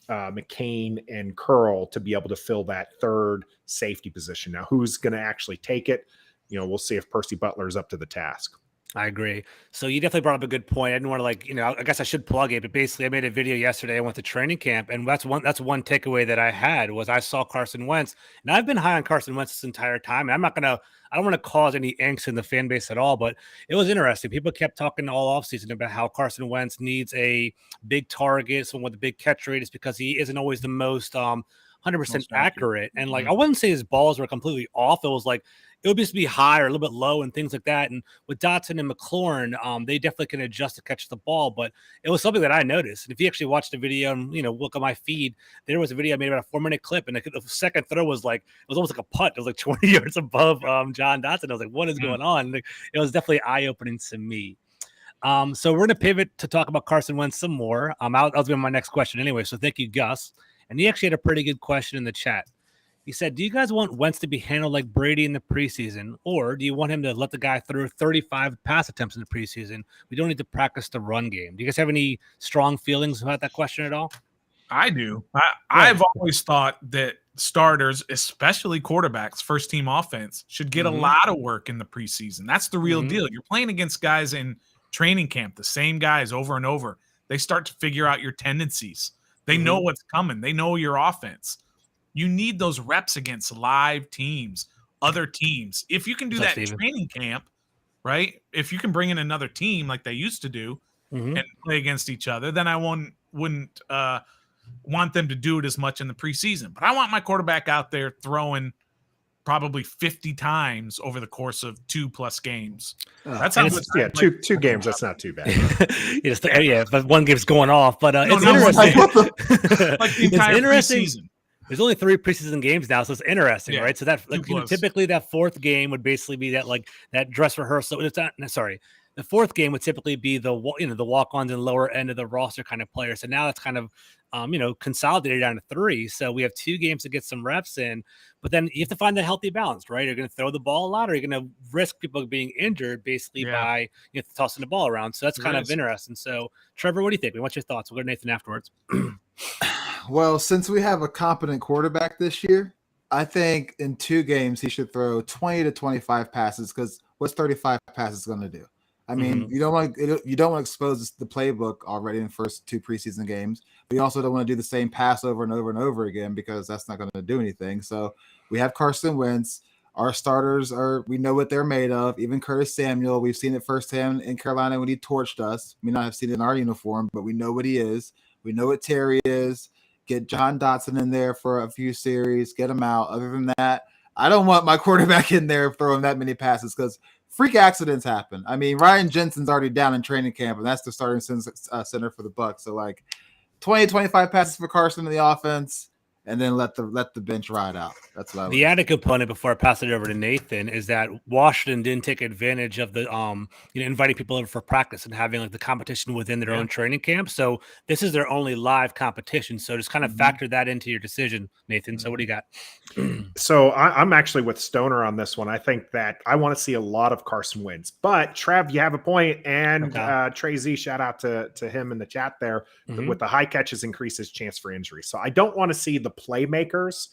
Speaker 2: McCain and Curl to be able to fill that third safety position. Now, who's going to actually take it? You know, we'll see if Percy Butler is up to the task.
Speaker 1: I agree. So you definitely brought up a good point. I didn't want to, like, you know, I guess I should plug it, but basically I made a video yesterday. I went to training camp, and that's one takeaway that I had was I saw Carson Wentz, and I've been high on Carson Wentz this entire time. And I don't want to cause any angst in the fan base at all, but it was interesting. People kept talking all offseason about how Carson Wentz needs a big target, someone with a big catch rate, is because he isn't always the most 100% accurate. And like, I wouldn't say his balls were completely off. It was like, it would just be high or a little bit low and things like that. And with Dotson and McLaurin, they definitely can adjust to catch the ball. But it was something that I noticed. And if you actually watch the video and, you know, look at my feed, there was a video I made about a 4-minute clip. And the second throw was like, it was almost like a putt. It was like 20 yards above John Dotson. I was like, what is going on? And it was definitely eye-opening to me. So we're going to pivot to talk about Carson Wentz some more. That was going to be my next question anyway. So thank you, Gus. And he actually had a pretty good question in the chat. He said, do you guys want Wentz to be handled like Brady in the preseason, or do you want him to let the guy through 35 pass attempts in the preseason? We don't need to practice the run game. Do you guys have any strong feelings about that question at all?
Speaker 3: I do. I've always thought that starters, especially quarterbacks, first-team offense, should get a lot of work in the preseason. That's the real deal. You're playing against guys in training camp, the same guys over and over. They start to figure out your tendencies. They know what's coming. They know your offense. You need those reps against live teams, other teams. If you can do that in training camp, right? If you can bring in another team like they used to do and play against each other, then I wouldn't want them to do it as much in the preseason. But I want my quarterback out there throwing probably 50 times over the course of 2+ games. That's how much.
Speaker 2: Yeah, two games. That's not too bad.
Speaker 1: But one game's going off. But it's interesting.
Speaker 3: Like the entire preseason.
Speaker 1: There's only 3 preseason games now, so it's interesting, right? So that, like, typically that fourth game would basically be that dress rehearsal. It's not, sorry, the fourth game would typically be the walk-ons and lower end of the roster kind of players. So now it's kind of consolidated down to 3. So we have 2 games to get some reps in, but then you have to find that healthy balance, right? You're going to throw the ball a lot, or you're going to risk people being injured basically by tossing the ball around. So that's kind of interesting. So Trevor, what do you think? What's your thoughts? We'll go to Nathan afterwards.
Speaker 4: Well, since we have a competent quarterback this year, I think in 2 games he should throw 20 to 25 passes, because what's 35 passes going to do? I mean, you don't want to expose the playbook already in the first 2 preseason games, but you also don't want to do the same pass over and over and over again, because that's not going to do anything. So we have Carson Wentz. Our starters we know what they're made of. Even Curtis Samuel, we've seen it firsthand in Carolina when he torched us. We may not have seen it in our uniform, but we know what he is. We know what Terry is. Get John Dotson in there for a few series, get him out. Other than that, I don't want my quarterback in there throwing that many passes, because freak accidents happen. I mean, Ryan Jensen's already down in training camp, and that's the starting center for the Bucs. So like 20, 25 passes for Carson in the offense, and then let the bench ride out. That's what I would.
Speaker 1: The added component before I pass it over to Nathan is that Washington didn't take advantage of the inviting people over for practice and having like the competition within their own training camp. So this is their only live competition. So just kind of factor that into your decision, Nathan. So what do you got?
Speaker 2: So I'm actually with Stoner on this one. I think that I want to see a lot of Carson Wentz, but Trev, you have a point. And Trey Z, shout out to him in the chat there. With the high catches, increases chance for injury. So I don't want to see the playmakers,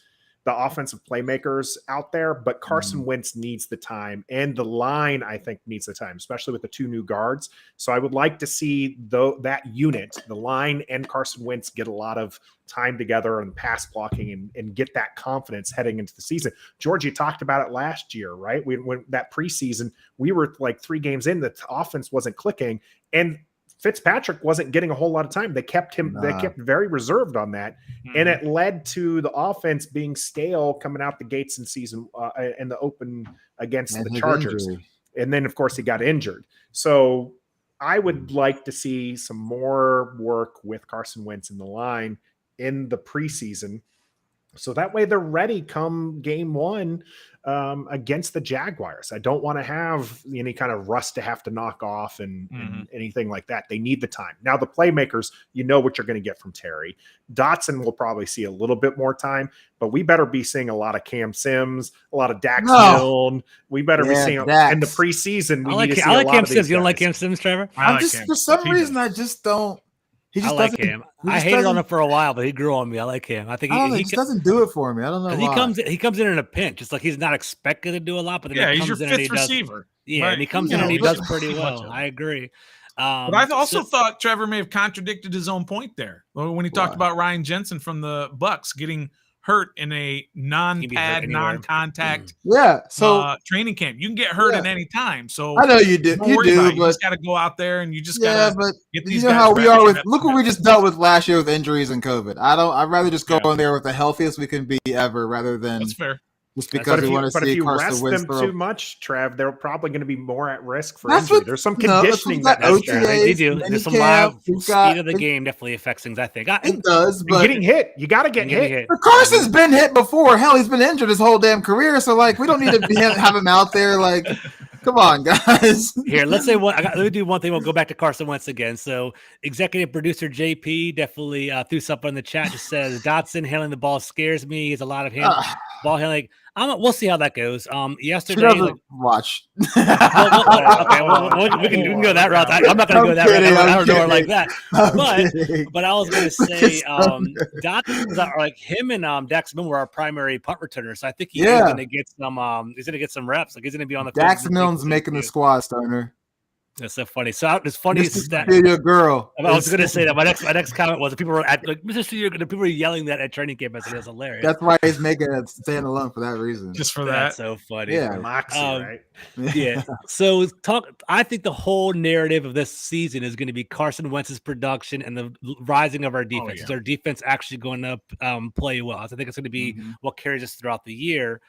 Speaker 2: the offensive playmakers out there, but Carson Wentz needs the time, and the line, I think, needs the time, especially with the 2 new guards. So I would like to see that unit, the line and Carson Wentz, get a lot of time together and pass blocking and get that confidence heading into the season. George, you talked about it last year, right? When that preseason, we were like 3 games in, the offense wasn't clicking, and Fitzpatrick wasn't getting a whole lot of time. They kept him. They kept very reserved on that, and it led to the offense being stale coming out the gates in season in the open against the Chargers. And then, of course, he got injured. So I would like to see some more work with Carson Wentz in the line in the preseason, so that way they're ready come game one against the Jaguars. I don't want to have any kind of rust to have to knock off and anything like that. They need the time. Now, the playmakers, you know what you're going to get from Terry. Dotson will probably see a little bit more time, but we better be seeing a lot of Cam Sims, a lot of Dax Milne. We better be seeing
Speaker 4: Dax.
Speaker 2: in the preseason.
Speaker 1: I like Cam Sims. You don't like Cam Sims, Trevor?
Speaker 4: For some reason, I just don't.
Speaker 1: I like him. I hated on him for a while, but he grew on me. I like him. I think
Speaker 4: he just doesn't do it for me. I don't know why.
Speaker 1: He comes in a pinch. It's like he's not expected to do a lot, but then
Speaker 3: he's your fifth receiver.
Speaker 1: And he comes in and he does pretty well. I agree.
Speaker 3: But I also thought Trevor may have contradicted his own point there when he talked about Ryan Jensen from the Bucs getting hurt in a non-pad, non-contact training camp. You can get hurt at any time. So
Speaker 4: I know you do. You
Speaker 3: just got to go out there and you just got to get these guys
Speaker 4: how we are with. Look what we just dealt with last year with injuries and COVID. I'd rather just go in there with the healthiest we can be ever, rather than
Speaker 3: that's fair.
Speaker 4: Just because we want to see Carson Wentz.
Speaker 2: But if you rest them too much, Trev, they're probably going to be more at risk for injury. There's some conditioning
Speaker 1: they do. There's some live speed of the game definitely affects things, I think.
Speaker 4: It does, but
Speaker 2: getting hit, you got to get hit.
Speaker 4: But Carson's been hit before. Hell, he's been injured his whole damn career. So we don't need to have him out there. Come on, guys.
Speaker 1: Here, let's say let me do one thing. We'll go back to Carson Wentz again. So, executive producer JP definitely threw something in the chat. Just says Dotson handling the ball scares me. He's a lot of ball handling. We'll see how that goes. Yesterday,
Speaker 4: watch.
Speaker 1: We can go that route. I'm not going to go that route. I don't know her like that. But I was going to say, Dotson was like him and Dax Milne were our primary punt returners. So I think he's going to get some. He's going to get some reps. Like he's going to be on the.
Speaker 4: Dax Milne's making the squad, Stoner.
Speaker 1: That's so funny. So it's funny
Speaker 4: that your girl.
Speaker 1: I was going to say that my next comment was that people were Mr. Studio. People were yelling that at training camp. I said it was hilarious.
Speaker 4: That's why he's making it stand alone for that reason.
Speaker 3: Just for that.
Speaker 1: That's so funny.
Speaker 4: Yeah,
Speaker 2: Moxie, right?
Speaker 1: Yeah. So I think the whole narrative of this season is going to be Carson Wentz's production and the rising of our defense. Is our defense actually going to play well? I think it's going to be what carries us throughout the year.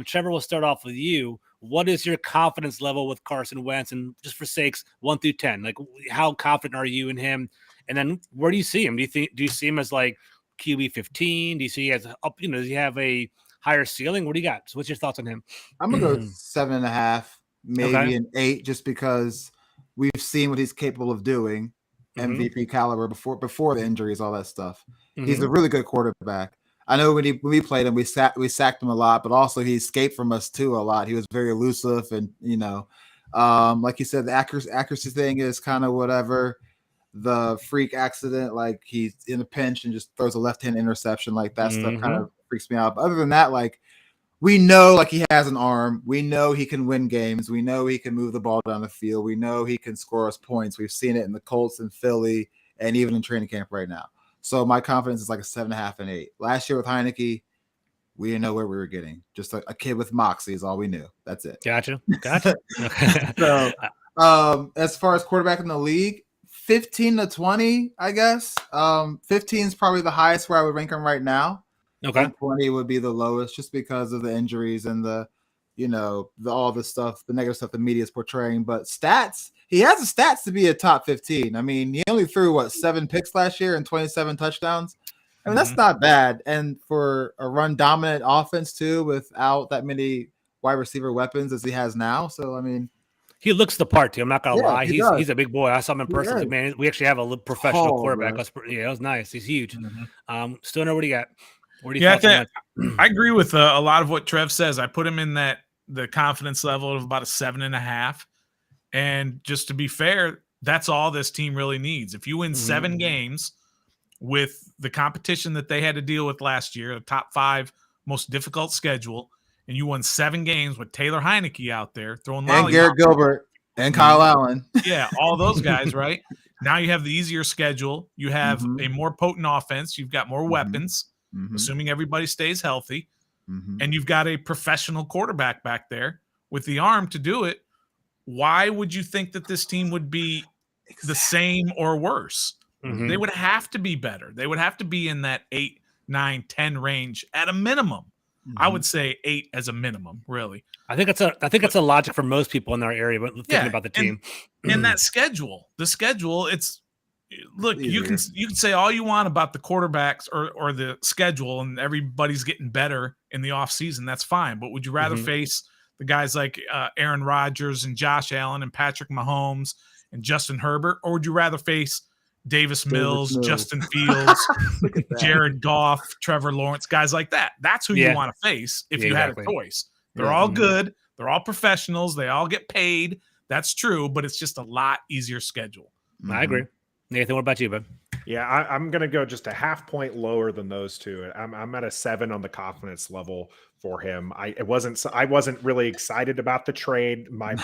Speaker 1: Trevor, we'll start off with you. What is your confidence level with Carson Wentz? And just for sakes, 1 through 10, how confident are you in him? And then where do you see him? Do you see him as QB 15? Do you see as up? Does he have a higher ceiling? What do you got? So what's your thoughts on him?
Speaker 4: I'm gonna go 7.5, maybe an 8, just because we've seen what he's capable of doing, MVP caliber before the injuries, all that stuff. He's a really good quarterback. I know when we played him, we sacked him a lot, but also he escaped from us too a lot. He was very elusive, and like you said, the accuracy thing is kind of whatever. The freak accident, he's in a pinch and just throws a left-hand interception, that stuff kind of freaks me out. But other than that, we know he has an arm. We know he can win games. We know he can move the ball down the field. We know he can score us points. We've seen it in the Colts and Philly, and even in training camp right now. So my confidence is a 7.5 and 8. Last year with Heineke, we didn't know where we were getting. Just a kid with moxie is all we knew. That's it.
Speaker 1: Gotcha.
Speaker 4: So as far as quarterback in the league, 15 to 20, I guess. 15 is probably the highest where I would rank him right now.
Speaker 1: Okay.
Speaker 4: 20 would be the lowest just because of the injuries and the all the stuff, the negative stuff the media is portraying. But stats, he has the stats to be a top 15. I mean, he only threw 7 picks last year and 27 touchdowns. I mean, that's not bad. And for a run dominant offense too, without that many wide receiver weapons as he has now. So, I mean,
Speaker 1: he looks the part too. I'm not gonna lie. He's a big boy. I saw him in person. Man, we actually have a professional quarterback. It was nice. He's huge. Stoner, what do you got?
Speaker 3: I agree with a lot of what Trev says. I put him in the confidence level of about a 7.5. And just to be fair, that's all this team really needs. If you win 7 games with the competition that they had to deal with last year, the top 5 most difficult schedule, and you won 7 games with Taylor Heineke out there throwing
Speaker 4: and Garrett Gilbert and Kyle Allen.
Speaker 3: Yeah, all those guys, right? Now you have the easier schedule. You have a more potent offense. You've got more weapons, assuming everybody stays healthy. And you've got a professional quarterback back there with the arm to do it. Why would you think that this team would be the same or worse.
Speaker 1: Mhm.
Speaker 3: They would have to be better. They would have to be in that 8, 9, 10 range at a minimum. I would say 8 as a minimum, really.
Speaker 1: I think it's a logic for most people in our area, but thinking about the team.
Speaker 3: And that schedule, look, you can say all you want about the quarterbacks or the schedule, and everybody's getting better in the offseason. That's fine. But would you rather face the guys like Aaron Rodgers and Josh Allen and Patrick Mahomes and Justin Herbert, or would you rather face Davis Mills, Justin Fields, Jared Goff, Trevor Lawrence, guys like that? That's who you want to face if you had a choice. They're all good. They're all professionals. They all get paid. That's true, but it's just a lot easier schedule.
Speaker 1: I agree. Nathan, what about you, bud?
Speaker 2: Yeah, I'm going to go just a half point lower than those two. I'm at a 7 on the confidence level for him. I wasn't really excited about the trade. My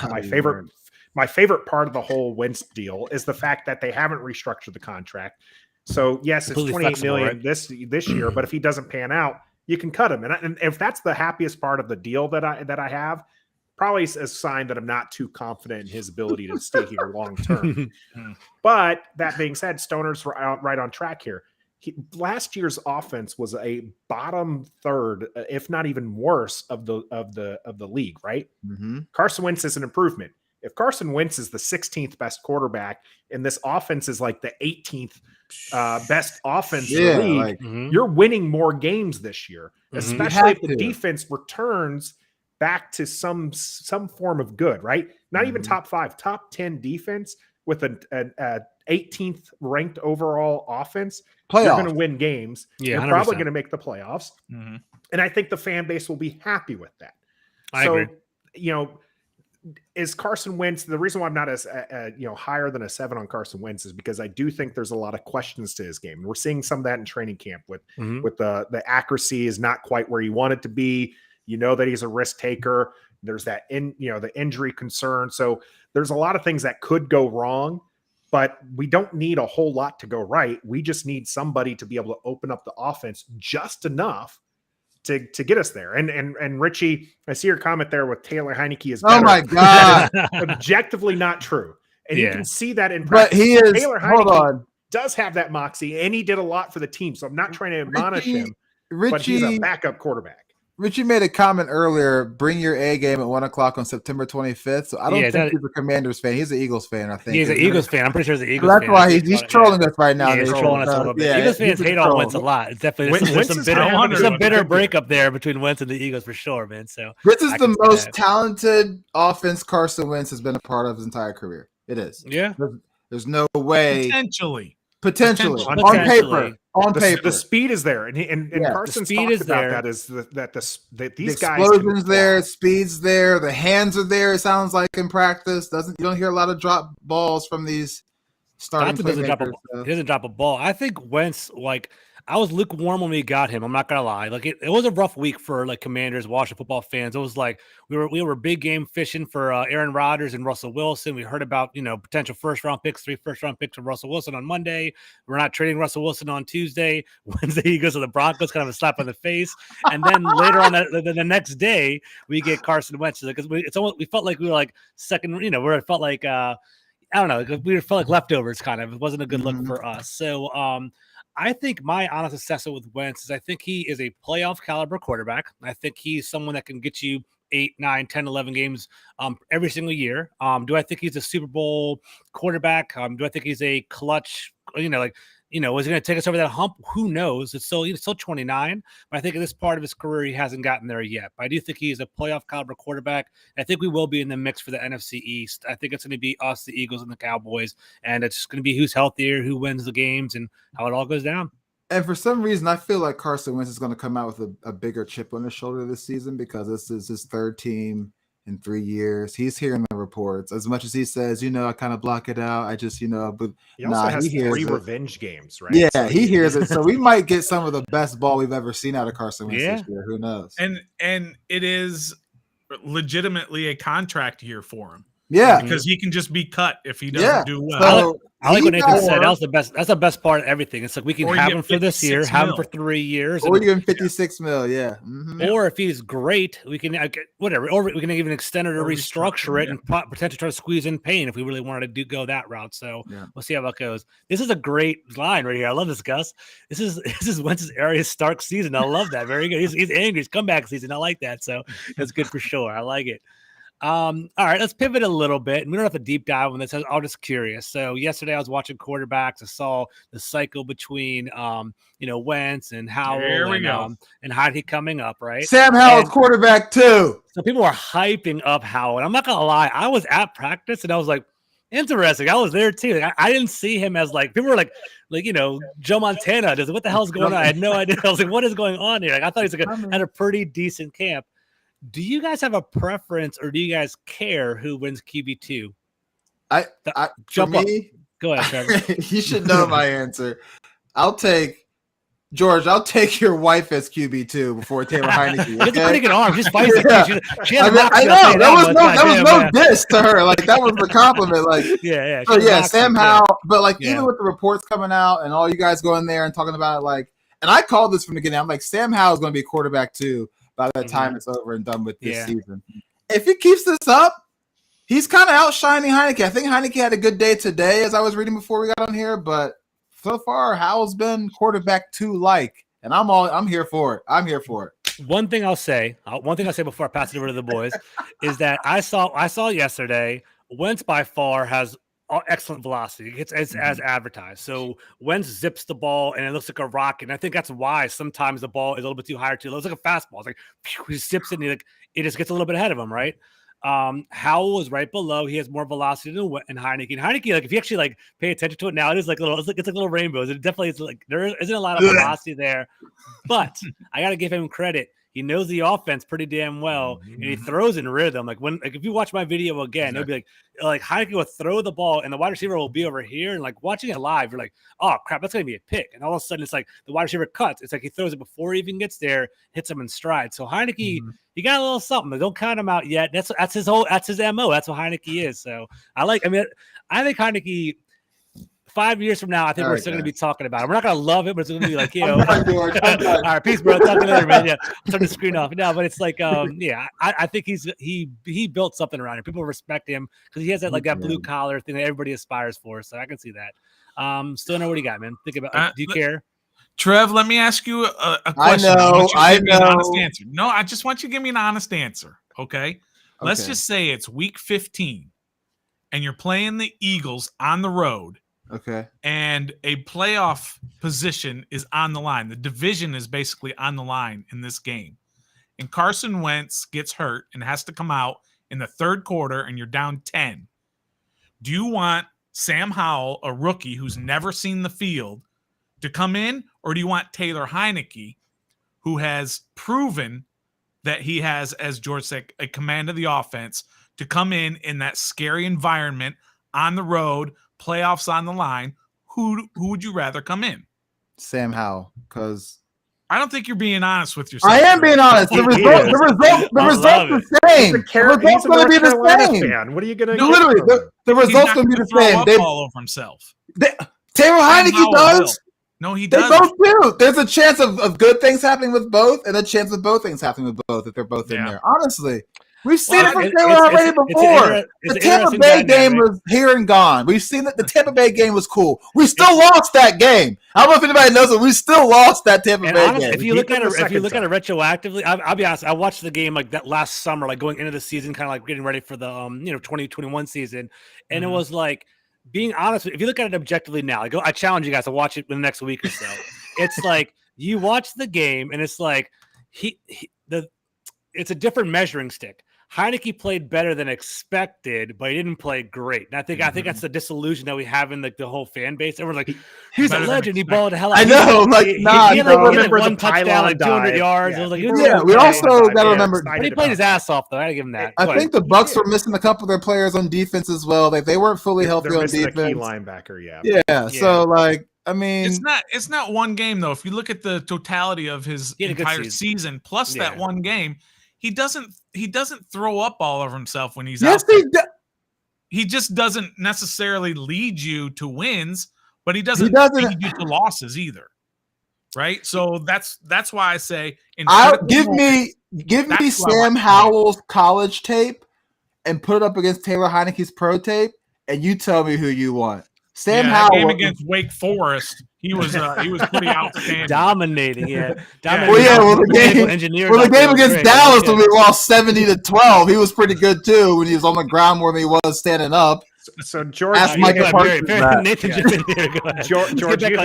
Speaker 2: favorite part of the whole Wentz deal is the fact that they haven't restructured the contract. So yes, it's $28 million this year, but if he doesn't pan out, you can cut him. And if that's the happiest part of the deal that I have, probably a sign that I'm not too confident in his ability to stay here long term. But that being said, Stoner's right on track here. Last year's offense was a bottom third, if not even worse, of the league. Right? Carson Wentz is an improvement. If Carson Wentz is the 16th best quarterback and this offense is like the 18th best offense in the league, you're winning more games this year, especially if the defense returns back to some form of good, right? Not even top 5, top 10 defense with an 18th ranked overall offense. You're going to win games. You're
Speaker 1: 100%.
Speaker 2: Probably going to make the playoffs. And I think the fan base will be happy with that.
Speaker 1: I agree.
Speaker 2: Is Carson Wentz, the reason why I'm not as higher than a 7 on Carson Wentz is because I do think there's a lot of questions to his game. We're seeing some of that in training camp with the accuracy is not quite where you want it to be. You know that he's a risk taker. There's that the injury concern. So there's a lot of things that could go wrong, but we don't need a whole lot to go right. We just need somebody to be able to open up the offense just enough to get us there. And Richie, I see your comment there with Taylor Heineke is better.
Speaker 4: Oh my God.
Speaker 2: Objectively not true. And you can see that in
Speaker 4: But
Speaker 2: practice.
Speaker 4: he is,
Speaker 2: Taylor Heineke does have that moxie, and he did a lot for the team. So I'm not trying to admonish him, but he's a backup quarterback.
Speaker 4: Richie made a comment earlier, bring your A game at 1:00 on September 25th. So I don't think he's a Commanders fan. He's an Eagles fan, I think.
Speaker 1: He's an Eagles fan. I'm pretty sure he's an Eagles
Speaker 4: fan.
Speaker 1: That's
Speaker 4: why he's trolling us right now.
Speaker 1: Yeah, he's trolling us a little bit. Eagles fans hate on Wentz a lot. It's definitely there's some bitter breakup there between Wentz and the Eagles for sure, man. So
Speaker 4: this is the most talented offense Carson Wentz has been a part of his entire career. It is.
Speaker 1: Yeah.
Speaker 4: There's no way. Potentially. On paper.
Speaker 2: The speed is there, and Carson's talked about that is that these guys
Speaker 4: explosions there, speed's there, the hands are there. It sounds like in practice. You don't hear a lot of drop balls from these starting playmakers.
Speaker 1: He doesn't drop a ball. I think Wentz, I was lukewarm when we got him. I'm not gonna lie. It was a rough week for Commanders, Washington football fans. It was we were big game fishing for Aaron Rodgers and Russell Wilson. We heard about potential 3 first-round picks from Russell Wilson on Monday. We're not trading Russell Wilson on Tuesday. Wednesday he goes to the Broncos, kind of a slap on the face. And then later on the next day we get Carson Wentz because we felt like we were second. Where it felt like I don't know. We felt like leftovers kind of. It wasn't a good look for us. So I think my honest assessment with Wentz is I think he is a playoff caliber quarterback. I think he's someone that can get you 8, 9, 10, 11 games every single year. Do I think he's a Super Bowl quarterback? Do I think he's a clutch, is he going to take us over that hump? Who knows? He's still 29, but I think in this part of his career, he hasn't gotten there yet. But I do think he's a playoff caliber quarterback. I think we will be in the mix for the NFC East. I think it's going to be us, the Eagles, and the Cowboys, and it's just going to be who's healthier, who wins the games, and how it all goes down.
Speaker 4: And for some reason, I feel like Carson Wentz is going to come out with a bigger chip on his shoulder this season because this is his 3rd team in 3 years. He's hearing the reports. As much as he says, I kind of block it out. I just, but
Speaker 2: he also has 3 revenge games, right?
Speaker 4: Yeah, so he hears it. So we might get some of the best ball we've ever seen out of Carson Wentz this year. Who knows?
Speaker 3: And it is legitimately a contract year for him.
Speaker 4: Yeah,
Speaker 3: because he can just be cut if he doesn't do well.
Speaker 4: So
Speaker 1: I like what Nathan said.
Speaker 4: got-
Speaker 1: That's the best part of everything. It's like we can
Speaker 3: Or you
Speaker 1: have
Speaker 3: get
Speaker 1: him for this year,
Speaker 3: 56
Speaker 1: have him
Speaker 3: mil.
Speaker 1: for 3 years,
Speaker 4: or even 56 mil. Yeah.
Speaker 1: or if he's great, we can whatever, or we can even extend it or restructure it and potentially try to squeeze in Payne if we really wanted to go that route. So we'll see how that goes. This is a great line right here. I love this, Gus. This is Wentz's Arya Stark season. I love that. Very good. He's angry. It's comeback season. I like that. So that's good for sure. I like it. All right, let's pivot a little bit, and we don't have to deep dive on this. I'm just curious. So yesterday I was watching quarterbacks. I saw the cycle between Wentz and Howell and Heide coming up, right?
Speaker 4: Sam Howell's quarterback too.
Speaker 1: So people were hyping up Howell, and I'm not gonna lie, I was at practice and I was like, interesting. I was there too. Like, I didn't see him as like people were like Joe Montana. What the hell's going on? I had no idea. I was like, what is going on here? Like, I thought he's had a pretty decent camp. Do you guys have a preference, or do you guys care who wins QB2?
Speaker 4: For me,
Speaker 1: go ahead, Trevor.
Speaker 4: You should know my answer. I'll take your wife as QB2 before Taylor Heineke. Okay?
Speaker 1: She's a pretty good arm. She's feisty.
Speaker 4: Yeah. I know that was no diss to her. Like that was the compliment. Like
Speaker 1: yeah.
Speaker 4: So yeah, Sam Howell. But like even with the reports coming out and all you guys going there and talking about it, like, and I called this from the beginning. I'm like, Sam Howell is going to be a quarterback too by the time it's over and done with this season. If he keeps this up, he's kind of outshining Heineke. I think Heineke had a good day today, as I was reading before we got on here, but so far Howell's been quarterback 2-like, and I'm here for it. I'm here for it.
Speaker 1: One thing I'll say before I pass it over to the boys is that I saw yesterday Wentz by far has excellent velocity. It's as advertised. So Wentz zips the ball and it looks like a rocket. And I think that's why sometimes the ball is a little bit too high or too low. It's like a fastball. It's like he zips it and it just gets a little bit ahead of him, right? Howell is right below. He has more velocity than Heineke. And Heineke, like if you actually like pay attention to it now, it is like it's like little rainbows. It definitely is like there isn't a lot of velocity there, but I got to give him credit. He knows the offense pretty damn well, and he throws in rhythm. Like if you watch my video again, it'll be like Heineke will throw the ball, and the wide receiver will be over here. And like watching it live, you're like, oh crap, that's gonna be a pick. And all of a sudden, it's like the wide receiver cuts. It's like he throws it before he even gets there, hits him in stride. So Heineke, he got a little something. But don't count him out yet. That's his MO. That's what Heineke is. So I think Heineke. 5 years from now, I think we're still going to be talking about it. We're not going to love it, but it's going to be like, all right, peace, bro. Talk to you later, man. Yeah, I'm turning the screen off. No, but it's like, I think he built something around him. People respect him because he has that blue collar thing that everybody aspires for. So I can see that. Stoner, what do you got, man? Think about. Do you care?
Speaker 3: Trev, let me ask you a question.
Speaker 4: I know.
Speaker 3: An honest answer. No, I just want you to give me an honest answer. Okay. Let's just say it's week 15, and you're playing the Eagles on the road.
Speaker 4: Okay.
Speaker 3: And a playoff position is on the line. The division is basically on the line in this game. And Carson Wentz gets hurt and has to come out in the third quarter, and you're down 10. Do you want Sam Howell, a rookie who's never seen the field, to come in, or do you want Taylor Heineke, who has proven that he has, as George said, a command of the offense, to come in that scary environment on the road, playoffs on the line? Who would you rather come in?
Speaker 4: Sam Howell, because
Speaker 3: I don't think you're being honest with yourself.
Speaker 4: I am being honest. The result's the same. The result's going to be the same.
Speaker 2: Fan. What are you going to
Speaker 4: do? Literally, the result's going to be the same.
Speaker 3: They all over himself.
Speaker 4: Taylor Heineke does.
Speaker 3: No, he
Speaker 4: does.
Speaker 3: They
Speaker 4: both do. There's a chance of good things happening with both, and a chance of both things happening with both if they're both in there. Honestly. We've seen it from Taylor already before. The Tampa Bay game was here and gone. We've seen that the Tampa Bay game was cool. We still lost that game. I don't know if anybody knows it. We still lost that Tampa Bay game.
Speaker 1: If you look at it retroactively, I'll be honest. I watched the game like that last summer, like going into the season, kind of like getting ready for the 2021 season, and it was like being honest. If you look at it objectively now, I challenge you guys to watch it in the next week or so. It's like you watch the game, and it's like it's a different measuring stick. Heineke played better than expected, but he didn't play great. And I think that's the disillusion that we have in the whole fan base. Everyone's like, he's a legend. He balled the hell out.
Speaker 4: I know.
Speaker 1: He had one touchdown, like 200 yards.
Speaker 4: Yeah, we also got to remember.
Speaker 1: But he played his ass off, though. I got to give him that.
Speaker 4: I think the Bucs were missing a couple of their players on defense as well. They weren't fully healthy on defense.
Speaker 2: A key linebacker,
Speaker 4: yeah. So, I mean,
Speaker 3: it's not one game, though. If you look at the totality of his entire season plus that one game, he doesn't throw up all over himself when he's out there. he just doesn't necessarily lead you to wins, but he doesn't lead you to losses either. Right? So that's why I say
Speaker 4: give me Sam Howell's college tape and put it up against Taylor Heineke's pro tape, and you tell me who you want. Sam Howell
Speaker 3: game against Wake Forest, he was pretty outstanding,
Speaker 1: dominating. Yeah,
Speaker 4: the game against Dallas when we lost 70-12, he was pretty good too when he was on the ground more than he was standing up.
Speaker 2: So George,
Speaker 4: Ask Michael Parsons.
Speaker 1: Nathan,
Speaker 2: George, you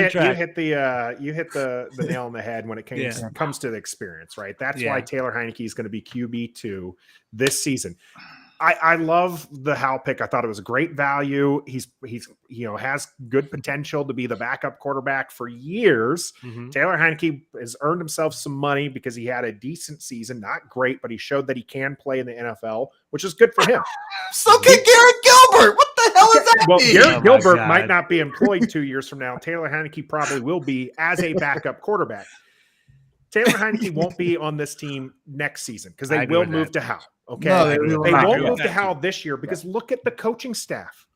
Speaker 2: hit the nail on the head when it comes to the experience, right? That's why Taylor Heineke is going to be QB2 this season. I love the Howell pick. I thought it was a great value. He's has good potential to be the backup quarterback for years. Mm-hmm. Taylor Heineke has earned himself some money because he had a decent season, not great, but he showed that he can play in the NFL, which is good for him.
Speaker 4: So can Garrett Gilbert. What the hell is that?
Speaker 2: Well, Garrett Gilbert might not be employed 2 years from now. Taylor Heineke probably will be as a backup quarterback. Taylor Heineke won't be on this team next season because they will move to Howell. Okay, no, they won't move to Howell this year because look at the coaching staff.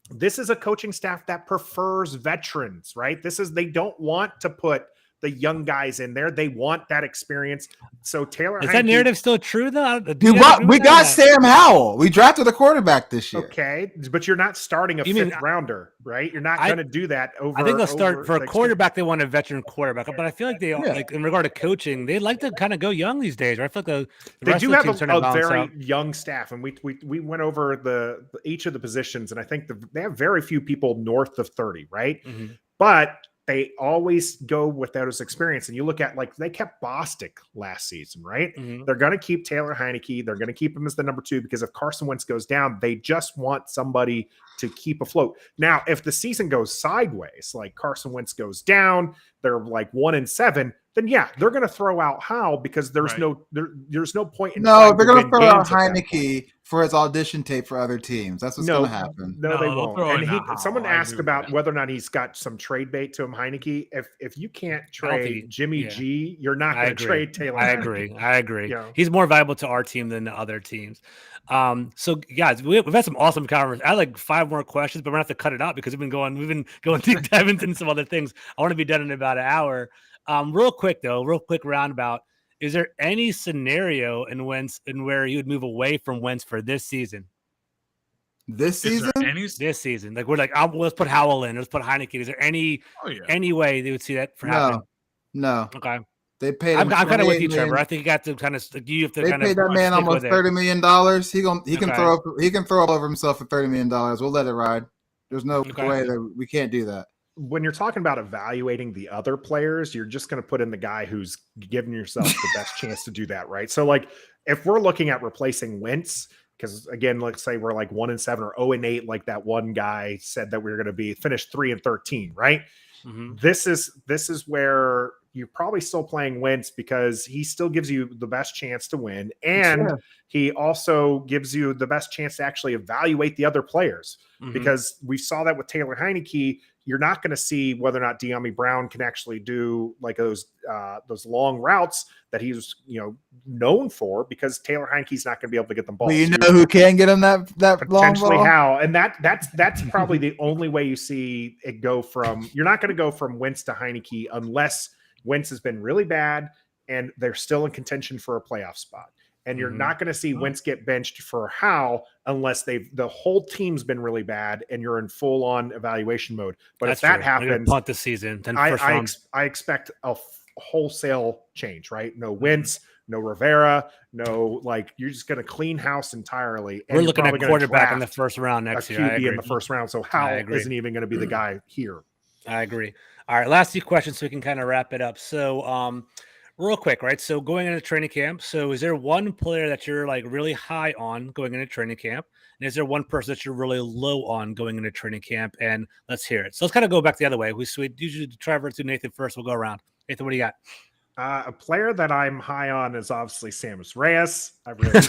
Speaker 2: This is a coaching staff that prefers veterans, right? They don't want to put the young guys in there. They want that experience. So Taylor,
Speaker 1: is that narrative still true though?
Speaker 4: We got Sam Howell. We drafted a quarterback this year.
Speaker 2: Okay, but you're not starting a fifth rounder, right? You're not going to do that over.
Speaker 1: I think they'll start for a quarterback. They want a veteran quarterback, but I feel like they like in regard to coaching, they like to kind of go young these days. Right? I feel like
Speaker 2: they do have a very young staff, and we went over each of the positions, and I think they have very few people north of 30, right? Mm-hmm. But they always go with those experience. And you look at, they kept Bostic last season, right? Mm-hmm. They're going to keep Taylor Heineke. They're going to keep him as the number 2 because if Carson Wentz goes down, they just want somebody to keep afloat. Now, if the season goes sideways, like Carson Wentz goes down, they're 1-7, then they're going to throw out Howell because there's no point in.
Speaker 4: No, they're going to throw out Heineke for his audition tape for other teams. That's what's going to happen.
Speaker 2: No, they won't. And someone asked about whether or not he's got some trade bait to him, Heineke. If you can't trade Jimmy G, you're not going to trade Taylor.
Speaker 1: I agree. He's more valuable to our team than the other teams. So guys, we've had some awesome conversations. I had 5 more questions, but we're gonna have to cut it out because we've been going deep dive into some other things. I want to be done in about an hour. Real quick roundabout. Is there any scenario in where you would move away from Wentz for this season?
Speaker 4: This season?
Speaker 1: This season. Let's put Howell in. Let's put Heineke. Is there any way they would see that for happening?
Speaker 4: No.
Speaker 1: Okay.
Speaker 4: They paid.
Speaker 1: I'm kind of with you, Trevor. I think you got to kind of. You have to.
Speaker 4: They paid that man almost $30 million. He can throw up over himself for $30 million. We'll let it ride. There's no way that we can't do that.
Speaker 2: When you're talking about evaluating the other players, you're just going to put in the guy who's giving yourself the best chance to do that, right? So, if we're looking at replacing Wentz, because again, let's say we're 1-7 or 0-8, like that one guy said that we were going to be finished 3-13, right? Mm-hmm. This is where you're probably still playing Wentz because he still gives you the best chance to win, and he also gives you the best chance to actually evaluate the other players. Mm-hmm. Because we saw that with Taylor Heineke. You're not going to see whether or not De'Ami Brown can actually do those long routes that he's known for, because Taylor Heineke's not going to be able to get them balls.
Speaker 4: Well, you know who can get him that
Speaker 2: potentially
Speaker 4: long ball?
Speaker 2: How, and that's probably the only way you see it go from. You're not going to go from Wentz to Heineke unless Wentz has been really bad and they're still in contention for a playoff spot. And you're not going to see Wentz get benched for Howell unless the whole team's been really bad and you're in full on evaluation mode. But if that happens,
Speaker 1: punt the season. Then
Speaker 2: I expect a wholesale change, right? No Wentz, no Rivera, no you're just going to clean house entirely.
Speaker 1: And we're looking at quarterback in the first round next year.
Speaker 2: QB in the first round, so Howell isn't even going to be the guy here.
Speaker 1: I agree. All right, last 2 questions so we can kind of wrap it up. So, real quick, right? So going into training camp, so is there one player that you're really high on going into training camp? And is there one person that you're really low on going into training camp? And let's hear it. So let's kind of go back the other way. We usually Trevor to Nathan first. We'll go around. Nathan, what do you got?
Speaker 2: A player that I'm high on is obviously Sammis Reyes. I really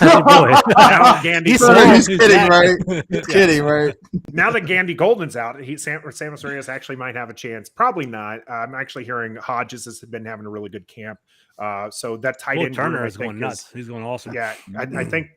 Speaker 2: now Gandy.
Speaker 4: He's kidding, right? He's kidding, right?
Speaker 2: Now that Gandy Golden's out, Sammis Reyes actually might have a chance. Probably not. I'm actually hearing Hodges has been having a really good camp. So that tight
Speaker 1: Will
Speaker 2: end
Speaker 1: Turner
Speaker 2: group,
Speaker 1: is going nuts. He's going awesome.
Speaker 2: Yeah, I think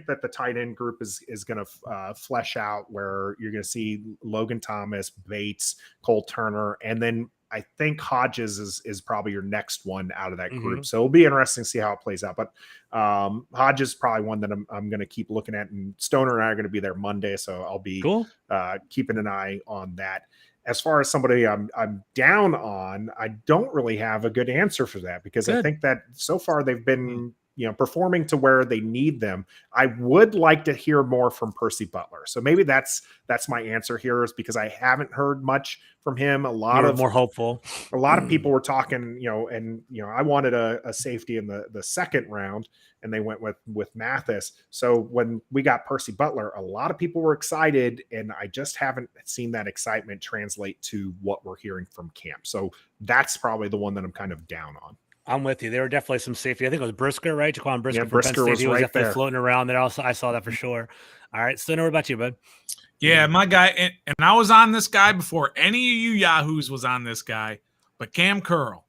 Speaker 2: that the tight end group is going to flesh out where you're going to see Logan Thomas, Bates, Cole Turner, and then I think Hodges is probably your next one out of that group. So it'll be interesting to see how it plays out. But Hodges is probably one that I'm going to keep looking at, and Stoner and I are going to be there Monday, so I'll be keeping an eye on that. As far as somebody I'm down on, I don't really have a good answer for that because I think that so far they've been performing to where they need them. I would like to hear more from Percy Butler. So maybe that's my answer here, is because I haven't heard much from him. A lot of
Speaker 1: more hopeful.
Speaker 2: A lot of people were talking, I wanted a safety in the second round, and they went with Mathis. So when we got Percy Butler, a lot of people were excited, and I just haven't seen that excitement translate to what we're hearing from camp. So that's probably the one that I'm kind of down on.
Speaker 1: I'm with you. There were definitely some safety. I think it was Brisker, right? Jaquan Brisker.
Speaker 2: Yeah, Brisker was right
Speaker 1: definitely
Speaker 2: there,
Speaker 1: floating around there. Also, I saw that for sure. All right, Stoner, what about you, bud?
Speaker 3: Yeah, my guy, and I was on this guy before any of you Yahoos was on this guy, but Cam Curl,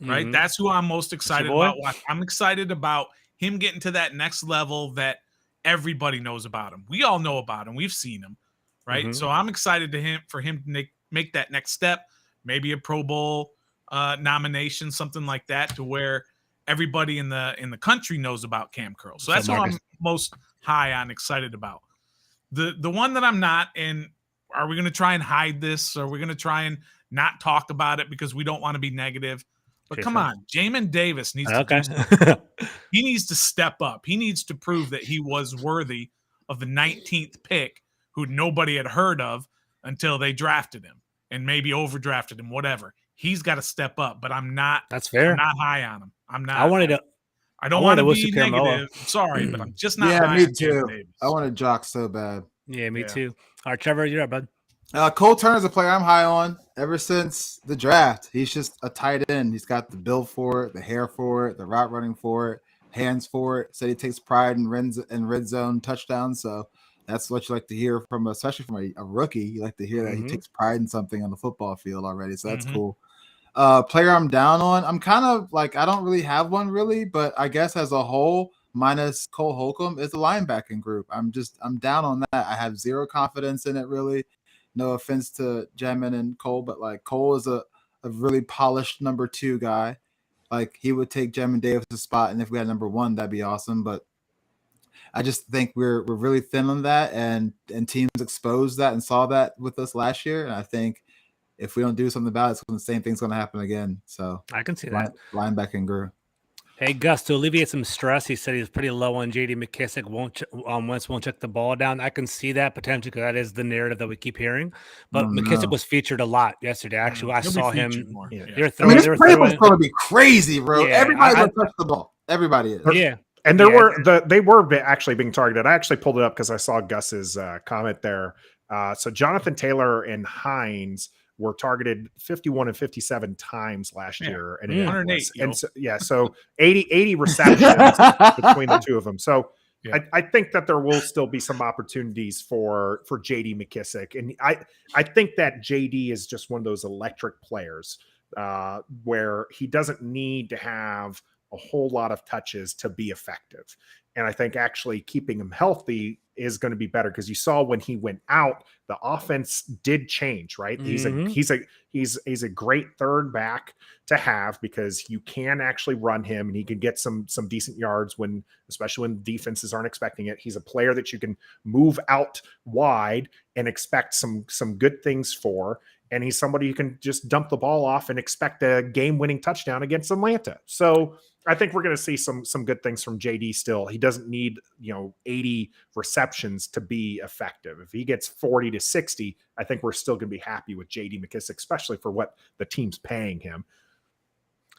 Speaker 3: right? That's who I'm most excited about. I'm excited about him getting to that next level that everybody knows about him. We all know about him. We've seen him, right? So I'm excited for him to make that next step, maybe a Pro Bowl nomination, something like that, to where everybody in the country knows about Cam Curl. So that's what I'm most high on, excited about. The one that I'm not, and are we going to try and hide this? Are we going to try and not talk about it because we don't want to be negative? But come on, Jamin Davis needs to do something. He needs to step up. He needs to prove that he was worthy of the 19th pick, who nobody had heard of until they drafted him and maybe overdrafted him, whatever. He's got to step up, but I'm not.
Speaker 1: That's fair.
Speaker 3: I'm not high on him. I'm not.
Speaker 1: I
Speaker 3: don't want to be negative. Sorry, but I'm just not.
Speaker 4: Yeah,
Speaker 3: high
Speaker 4: me
Speaker 3: on
Speaker 4: too.
Speaker 3: Davis.
Speaker 4: I want to jock so bad.
Speaker 1: Yeah, me too. All right, Trevor, you're up, bud.
Speaker 4: Cole Turner's a player I'm high on ever since the draft. He's just a tight end. He's got the build for it, the hair for it, the route running for it, hands for it. Said he takes pride in red zone touchdowns. So that's what you like to hear from, especially from a rookie. You like to hear that he takes pride in something on the football field already. So that's cool. Player I'm down on, I'm kind of like, I don't really have one really, but I guess as a whole, minus Cole Holcomb, is the linebacking group. I'm down on that. I have zero confidence in it really. No offense to Jamin and Cole, but like Cole is a really polished number 2 guy. Like he would take Jamin Davis' spot, and if we had number 1, that'd be awesome. But I just think we're really thin on that, and teams exposed that and saw that with us last year. And I think if we don't do something about it, the same thing's going to happen again. So
Speaker 1: I can see that.
Speaker 4: Linebacking group.
Speaker 1: Hey, Gus, to alleviate some stress, he said he was pretty low on J.D. McKissick. Wentz won't check the ball down. I can see that potentially because that is the narrative that we keep hearing. But McKissick was featured a lot yesterday. Actually, I saw him.
Speaker 4: This playbook's going to be crazy, bro. Yeah, everybody's going to touch the ball. Everybody is.
Speaker 2: Yeah. And they were actually being targeted. I actually pulled it up because I saw Gus's comment there. So Jonathan Taylor and Hines were targeted 51 and 57 times last year. And 108. And so 80 receptions between the two of them. So I think that there will still be some opportunities for J.D. McKissick. And I think that J.D. is just one of those electric players where he doesn't need to have a whole lot of touches to be effective. And I think actually keeping him healthy is going to be better, because you saw when he went out, the offense did change, right? He's a great third back to have, because you can actually run him and he can get some decent yards especially when defenses aren't expecting it. He's a player that you can move out wide and expect some good things for. And he's somebody you can just dump the ball off and expect a game-winning touchdown against Atlanta. So I think we're going to see some good things from JD still. He doesn't need 80 receptions to be effective. If he gets 40 to 60, I think we're still going to be happy with JD McKissick, especially for what the team's paying him.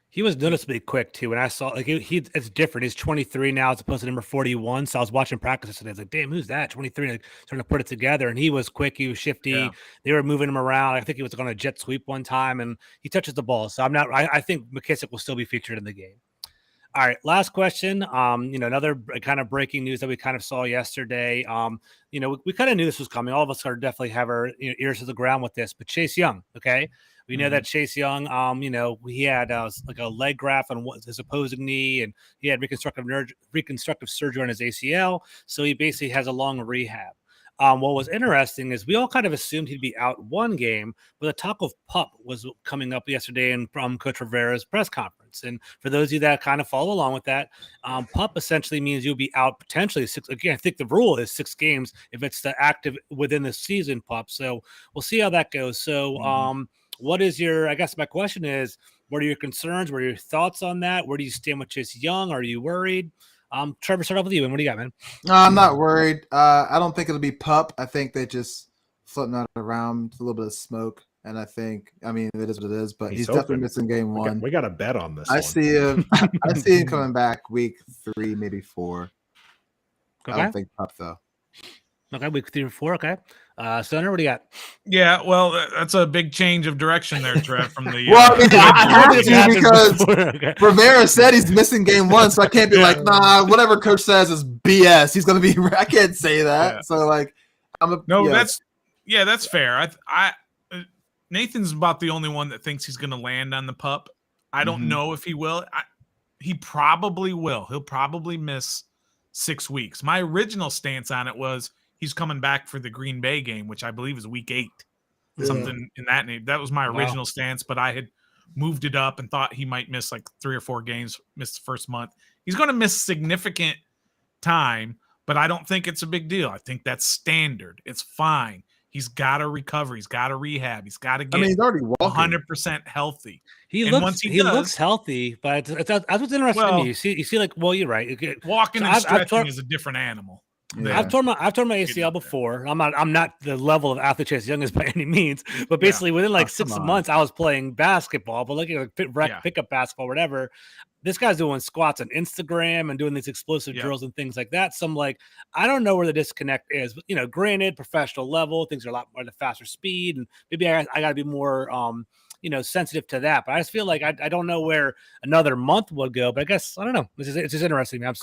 Speaker 1: He was noticeably quick too. And I saw it's different. He's 23 now as opposed to number 41. So I was watching practice today. I was like, damn, who's that? 23, like, trying to put it together. And he was quick. He was shifty. Yeah. They were moving him around. I think he was on a jet sweep one time, and he touches the ball. So I think McKissick will still be featured in the game. All right, last question. Another kind of breaking news that we kind of saw yesterday. We kind of knew this was coming. All of us are definitely have our ears to the ground with this. But Chase Young, okay, We know that Chase Young, he had like a leg graft on his opposing knee, and he had reconstructive surgery on his ACL. So he basically has a long rehab. What was interesting is we all kind of assumed he'd be out one game, but the talk of PUP was coming up yesterday from Coach Rivera's press conference. And for those of you that kind of follow along with that, PUP essentially means you'll be out potentially 6. Again, I think the rule is 6 games if it's the active within the season PUP. So we'll see how that goes. So what is I guess my question is, what are your concerns? What are your thoughts on that? Where do you stand with Chase Young? Are you worried? Trevor, start off with you. And what do you got, man?
Speaker 4: No, I'm not worried. I don't think it'll be PUP. I think they just floating that around a little bit of smoke. And it is what it is, but he's definitely missing game 1.
Speaker 2: We got to bet on this.
Speaker 4: I see him coming back week 3, maybe 4.
Speaker 1: Okay.
Speaker 4: I don't think PUP though.
Speaker 1: Okay, week 3 or 4. Okay. Stoner, what do you got?
Speaker 3: Yeah, well, that's a big change of direction there, Trev, from the
Speaker 4: well, I heard it because Rivera said he's missing game 1, so I can't be like, nah, whatever coach says is BS. He's gonna be I can't say that. Yeah. So like
Speaker 3: that's fair. Nathan's about the only one that thinks he's gonna land on the PUP. I don't know if he will. He probably will. He'll probably miss 6 weeks. My original stance on it was he's coming back for the Green Bay game, which I believe is week 8, something in that name. That was my original stance, but I had moved it up and thought he might miss like 3 or 4 games, miss the first month. He's going to miss significant time, but I don't think it's a big deal. I think that's standard. It's fine. He's got to recover. He's got to rehab. He's got to get
Speaker 4: he's already walking
Speaker 3: 100% healthy.
Speaker 1: He looks healthy, but that's what's interesting to me. You see, like, well, you're right.
Speaker 3: Walking and stretching is a different animal.
Speaker 1: Yeah. I've torn my ACL before. I'm not the level of athlete Chase Young is by any means, but basically within like 6 months, I was playing basketball, but pickup basketball, whatever. This guy's doing squats on Instagram and doing these explosive drills and things like that. So I'm like, I don't know where the disconnect is, but granted, professional level, things are a lot more at a faster speed, and maybe I got to be more sensitive to that. But I just feel like I don't know where another month would go. But I guess I don't know. It's just interesting. I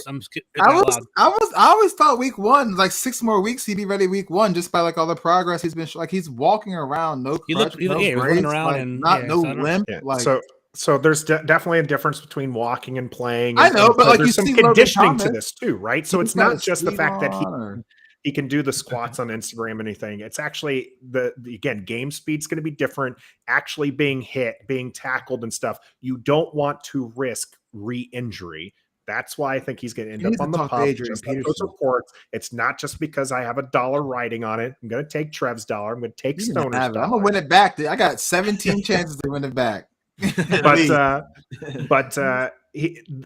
Speaker 4: always thought week 1, like 6 more weeks, he'd be ready week 1 just by like all the progress he's been. Like he's walking around, no crutch, no brace, around like, no limp.
Speaker 2: Yeah. Like so there's definitely a difference between walking and playing.
Speaker 4: I know, but like
Speaker 2: there's some conditioning to this too, right? So it's not just the fact that he can do the squats on Instagram and anything. It's actually again, game speed's going to be different. Actually being hit, being tackled and stuff. You don't want to risk re-injury. That's why I think he's going to end up on the PUP. Just like those reports. It's not just because I have $1 riding on it. I'm going to take Trev's dollar. I'm going to take Stoner's dollar.
Speaker 4: I'm going to win it back. I got 17 chances to win it back.
Speaker 2: But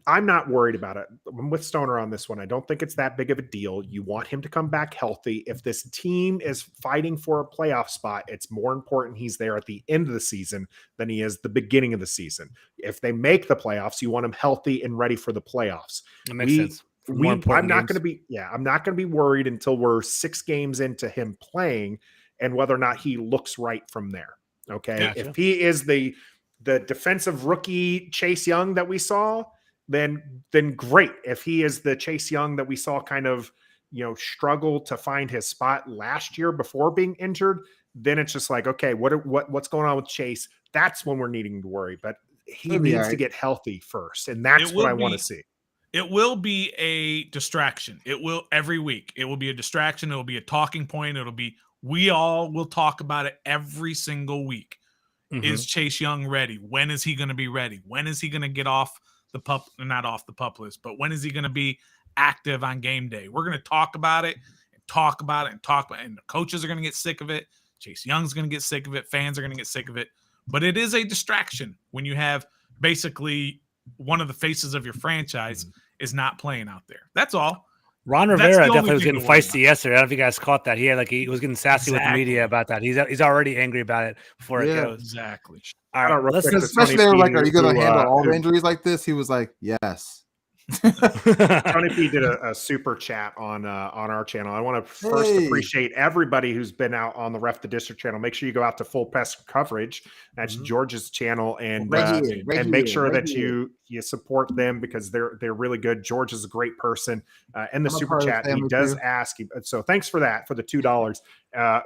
Speaker 2: I'm not worried about it. I'm with Stoner on this one. I don't think it's that big of a deal. You want him to come back healthy. If this team is fighting for a playoff spot, it's more important he's there at the end of the season than he is the beginning of the season. If they make the playoffs, you want him healthy and ready for the playoffs.
Speaker 1: That makes sense.
Speaker 2: I'm not going to be worried until we're 6 games into him playing and whether or not he looks right from there. Okay. Gotcha. If he is the defensive rookie Chase Young that we saw, then great. If he is the Chase Young that we saw kind of, struggle to find his spot last year before being injured, then it's just like, okay, what's going on with Chase? That's when we're needing to worry, but he needs to get healthy first. And that's what I want to see.
Speaker 3: It will be a distraction. It will every week. It will be a distraction. It will be a talking point. We all will talk about it every single week. Mm-hmm. Is Chase Young ready? When is he going to be ready? When is he going to get off the PUP, not off the PUP list, but when is he going to be active on game day? We're going to talk about it and talk about it and talk about it. And the coaches are going to get sick of it. Chase Young's going to get sick of it. Fans are going to get sick of it. But it is a distraction when you have basically one of the faces of your franchise is not playing out there. That's all.
Speaker 1: Ron Rivera definitely was getting feisty yesterday. I don't know if you guys caught that. He was getting sassy with the media about that. He's already angry about it before it goes.
Speaker 3: Exactly.
Speaker 1: All right.
Speaker 4: Especially they were like, "Are you going to handle all the injuries like this?" He was like, "Yes."
Speaker 2: Tony P did a super chat on our channel. I want to first appreciate everybody who's been out on the Ref the District channel. Make sure you go out to Full Press Coverage. That's George's channel, and make sure that you support them because they're really good. George is a great person. In the super chat, he does ask. So thanks for that, for the $2.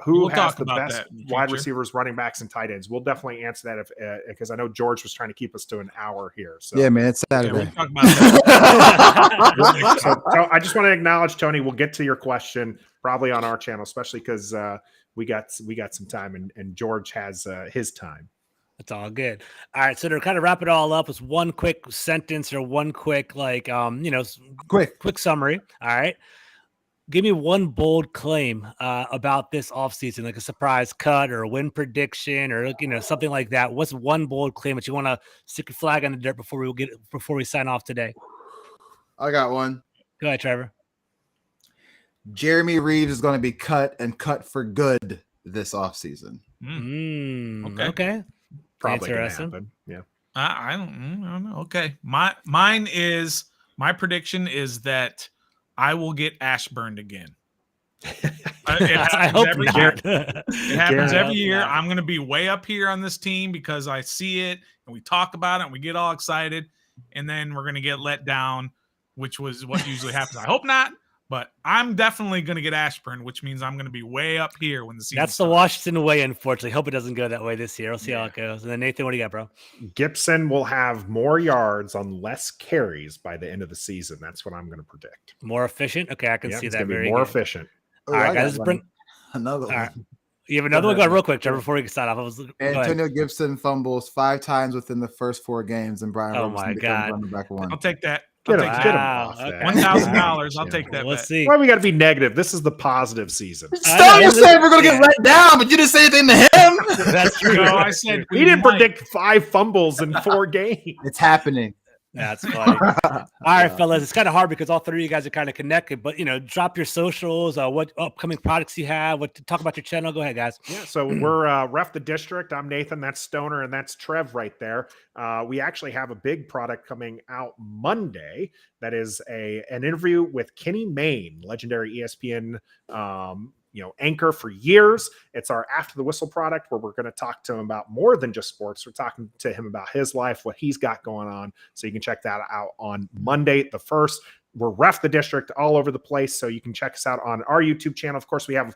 Speaker 2: Who
Speaker 3: We'll
Speaker 2: has
Speaker 3: talk
Speaker 2: the
Speaker 3: about
Speaker 2: best
Speaker 3: that in the
Speaker 2: wide
Speaker 3: future.
Speaker 2: receivers, running backs, and tight ends? We'll definitely answer that because I know George was trying to keep us to an hour here. So
Speaker 4: Yeah, man, it's
Speaker 3: Yeah,
Speaker 4: Saturday.
Speaker 3: we'll talk about that.
Speaker 2: So I just want to acknowledge, Tony. We'll get to your question probably on our channel, especially because we got some time, and George has his time.
Speaker 1: It's all good. All right, so to kind of wrap it all up, it's one quick sentence or one quick quick summary. All right, give me one bold claim about this offseason, like a surprise cut or a win prediction or something like that. What's one bold claim that you want to stick a flag on the dirt before we sign off today?
Speaker 4: I got one.
Speaker 1: Go ahead, Trevor.
Speaker 4: Jeremy Reeves is going to be cut for good this offseason.
Speaker 1: Okay.
Speaker 2: Probably going to
Speaker 1: Interesting.
Speaker 2: happen. Yeah.
Speaker 3: I don't know. Okay. My prediction is that I will get Ashburned again.
Speaker 1: I hope
Speaker 3: every
Speaker 1: not.
Speaker 3: year. It happens
Speaker 1: Garrett,
Speaker 3: every year.
Speaker 1: not.
Speaker 3: I'm going to be way up here on this team because I see it and we talk about it and we get all excited, and then we're going to get let down, which was what usually happens. I hope not, but I'm definitely going to get Ashburn, which means I'm going to be way up here when the season
Speaker 1: That's
Speaker 3: starts.
Speaker 1: the Washington way, unfortunately. Hope it doesn't go that way this year. We'll see how it goes. And then Nathan, what do you got, bro?
Speaker 2: Gibson will have more yards on less carries by the end of the season. That's what I'm going to predict.
Speaker 1: More efficient? Okay, I can see
Speaker 2: It's
Speaker 1: that.
Speaker 2: gonna be
Speaker 1: Very
Speaker 2: more
Speaker 1: good.
Speaker 2: efficient.
Speaker 1: All right, guys.
Speaker 4: Another
Speaker 1: All right.
Speaker 4: one.
Speaker 1: You have another one? Go ahead, real quick, Trevor, before we can start off. Go ahead.
Speaker 4: Antonio Gibson fumbles 5 times within the first 4 games, and Brian
Speaker 1: Oh
Speaker 4: Robinson
Speaker 1: my
Speaker 4: becomes
Speaker 1: God.
Speaker 4: running back 1.
Speaker 3: I'll take that.
Speaker 2: Get
Speaker 3: I'll
Speaker 2: him,
Speaker 3: take
Speaker 2: get him
Speaker 1: Wow,
Speaker 2: off
Speaker 1: okay.
Speaker 2: that.
Speaker 3: $1,000. I'll
Speaker 2: Yeah.
Speaker 3: take that.
Speaker 1: Let's
Speaker 3: bet.
Speaker 1: see.
Speaker 2: Why we got to be negative? This is the positive season.
Speaker 4: Stoner said we're going to get let down, but you didn't say anything to him.
Speaker 1: That's true.
Speaker 3: No, I said
Speaker 2: He didn't predict 5 fumbles in 4 games.
Speaker 4: It's happening.
Speaker 1: That's funny. All right, fellas. It's kind of hard because all three of you guys are kind of connected, but drop your socials, what upcoming products you have, talk about your channel. Go ahead, guys.
Speaker 2: Yeah, so we're Ref the District. I'm Nathan. That's Stoner, and that's Trev right there. We actually have a big product coming out Monday. That is an interview with Kenny Mayne, legendary ESPN anchor for years. It's our After the Whistle product where we're going to talk to him about more than just sports. We're talking to him about his life, what he's got going on. So you can check that out on Monday the 1st. We're Ref the District all over the place, so you can check us out on our YouTube channel. Of course, we have,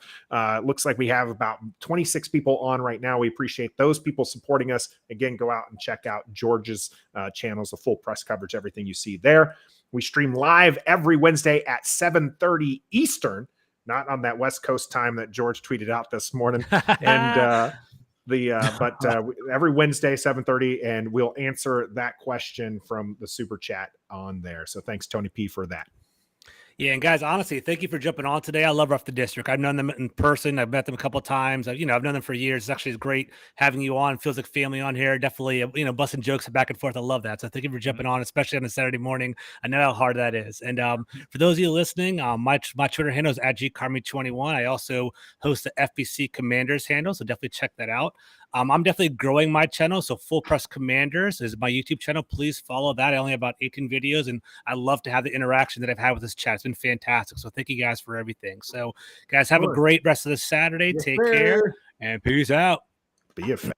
Speaker 2: looks like we have about 26 people on right now. We appreciate those people supporting us. Again, go out and check out George's channels, the full press coverage, everything you see there. We stream live every Wednesday at 7:30 Eastern, not on that West Coast time that George tweeted out this morning. And every Wednesday, 7:30, and we'll answer that question from the super chat on there. So thanks, Tony P, for that.
Speaker 1: Yeah, and guys, honestly, thank you for jumping on today. I love Ref the District. I've known them in person. I've met them a couple of times. I've known them for years. It's actually great having you on. Feels like family on here. Definitely, busting jokes back and forth. I love that. So thank you for jumping on, especially on a Saturday morning. I know how hard that is. And for those of you listening, my Twitter handle is @gcarmi21. I also host the FBC Commanders handle, so definitely check that out. I'm definitely growing my channel. So Full Press Commanders is my YouTube channel. Please follow that. I only have about 18 videos, and I love to have the interaction that I've had with this chat. It's been fantastic. So thank you guys for everything. So guys, have a great rest of the Saturday. Take care and peace out.
Speaker 2: Be a fan.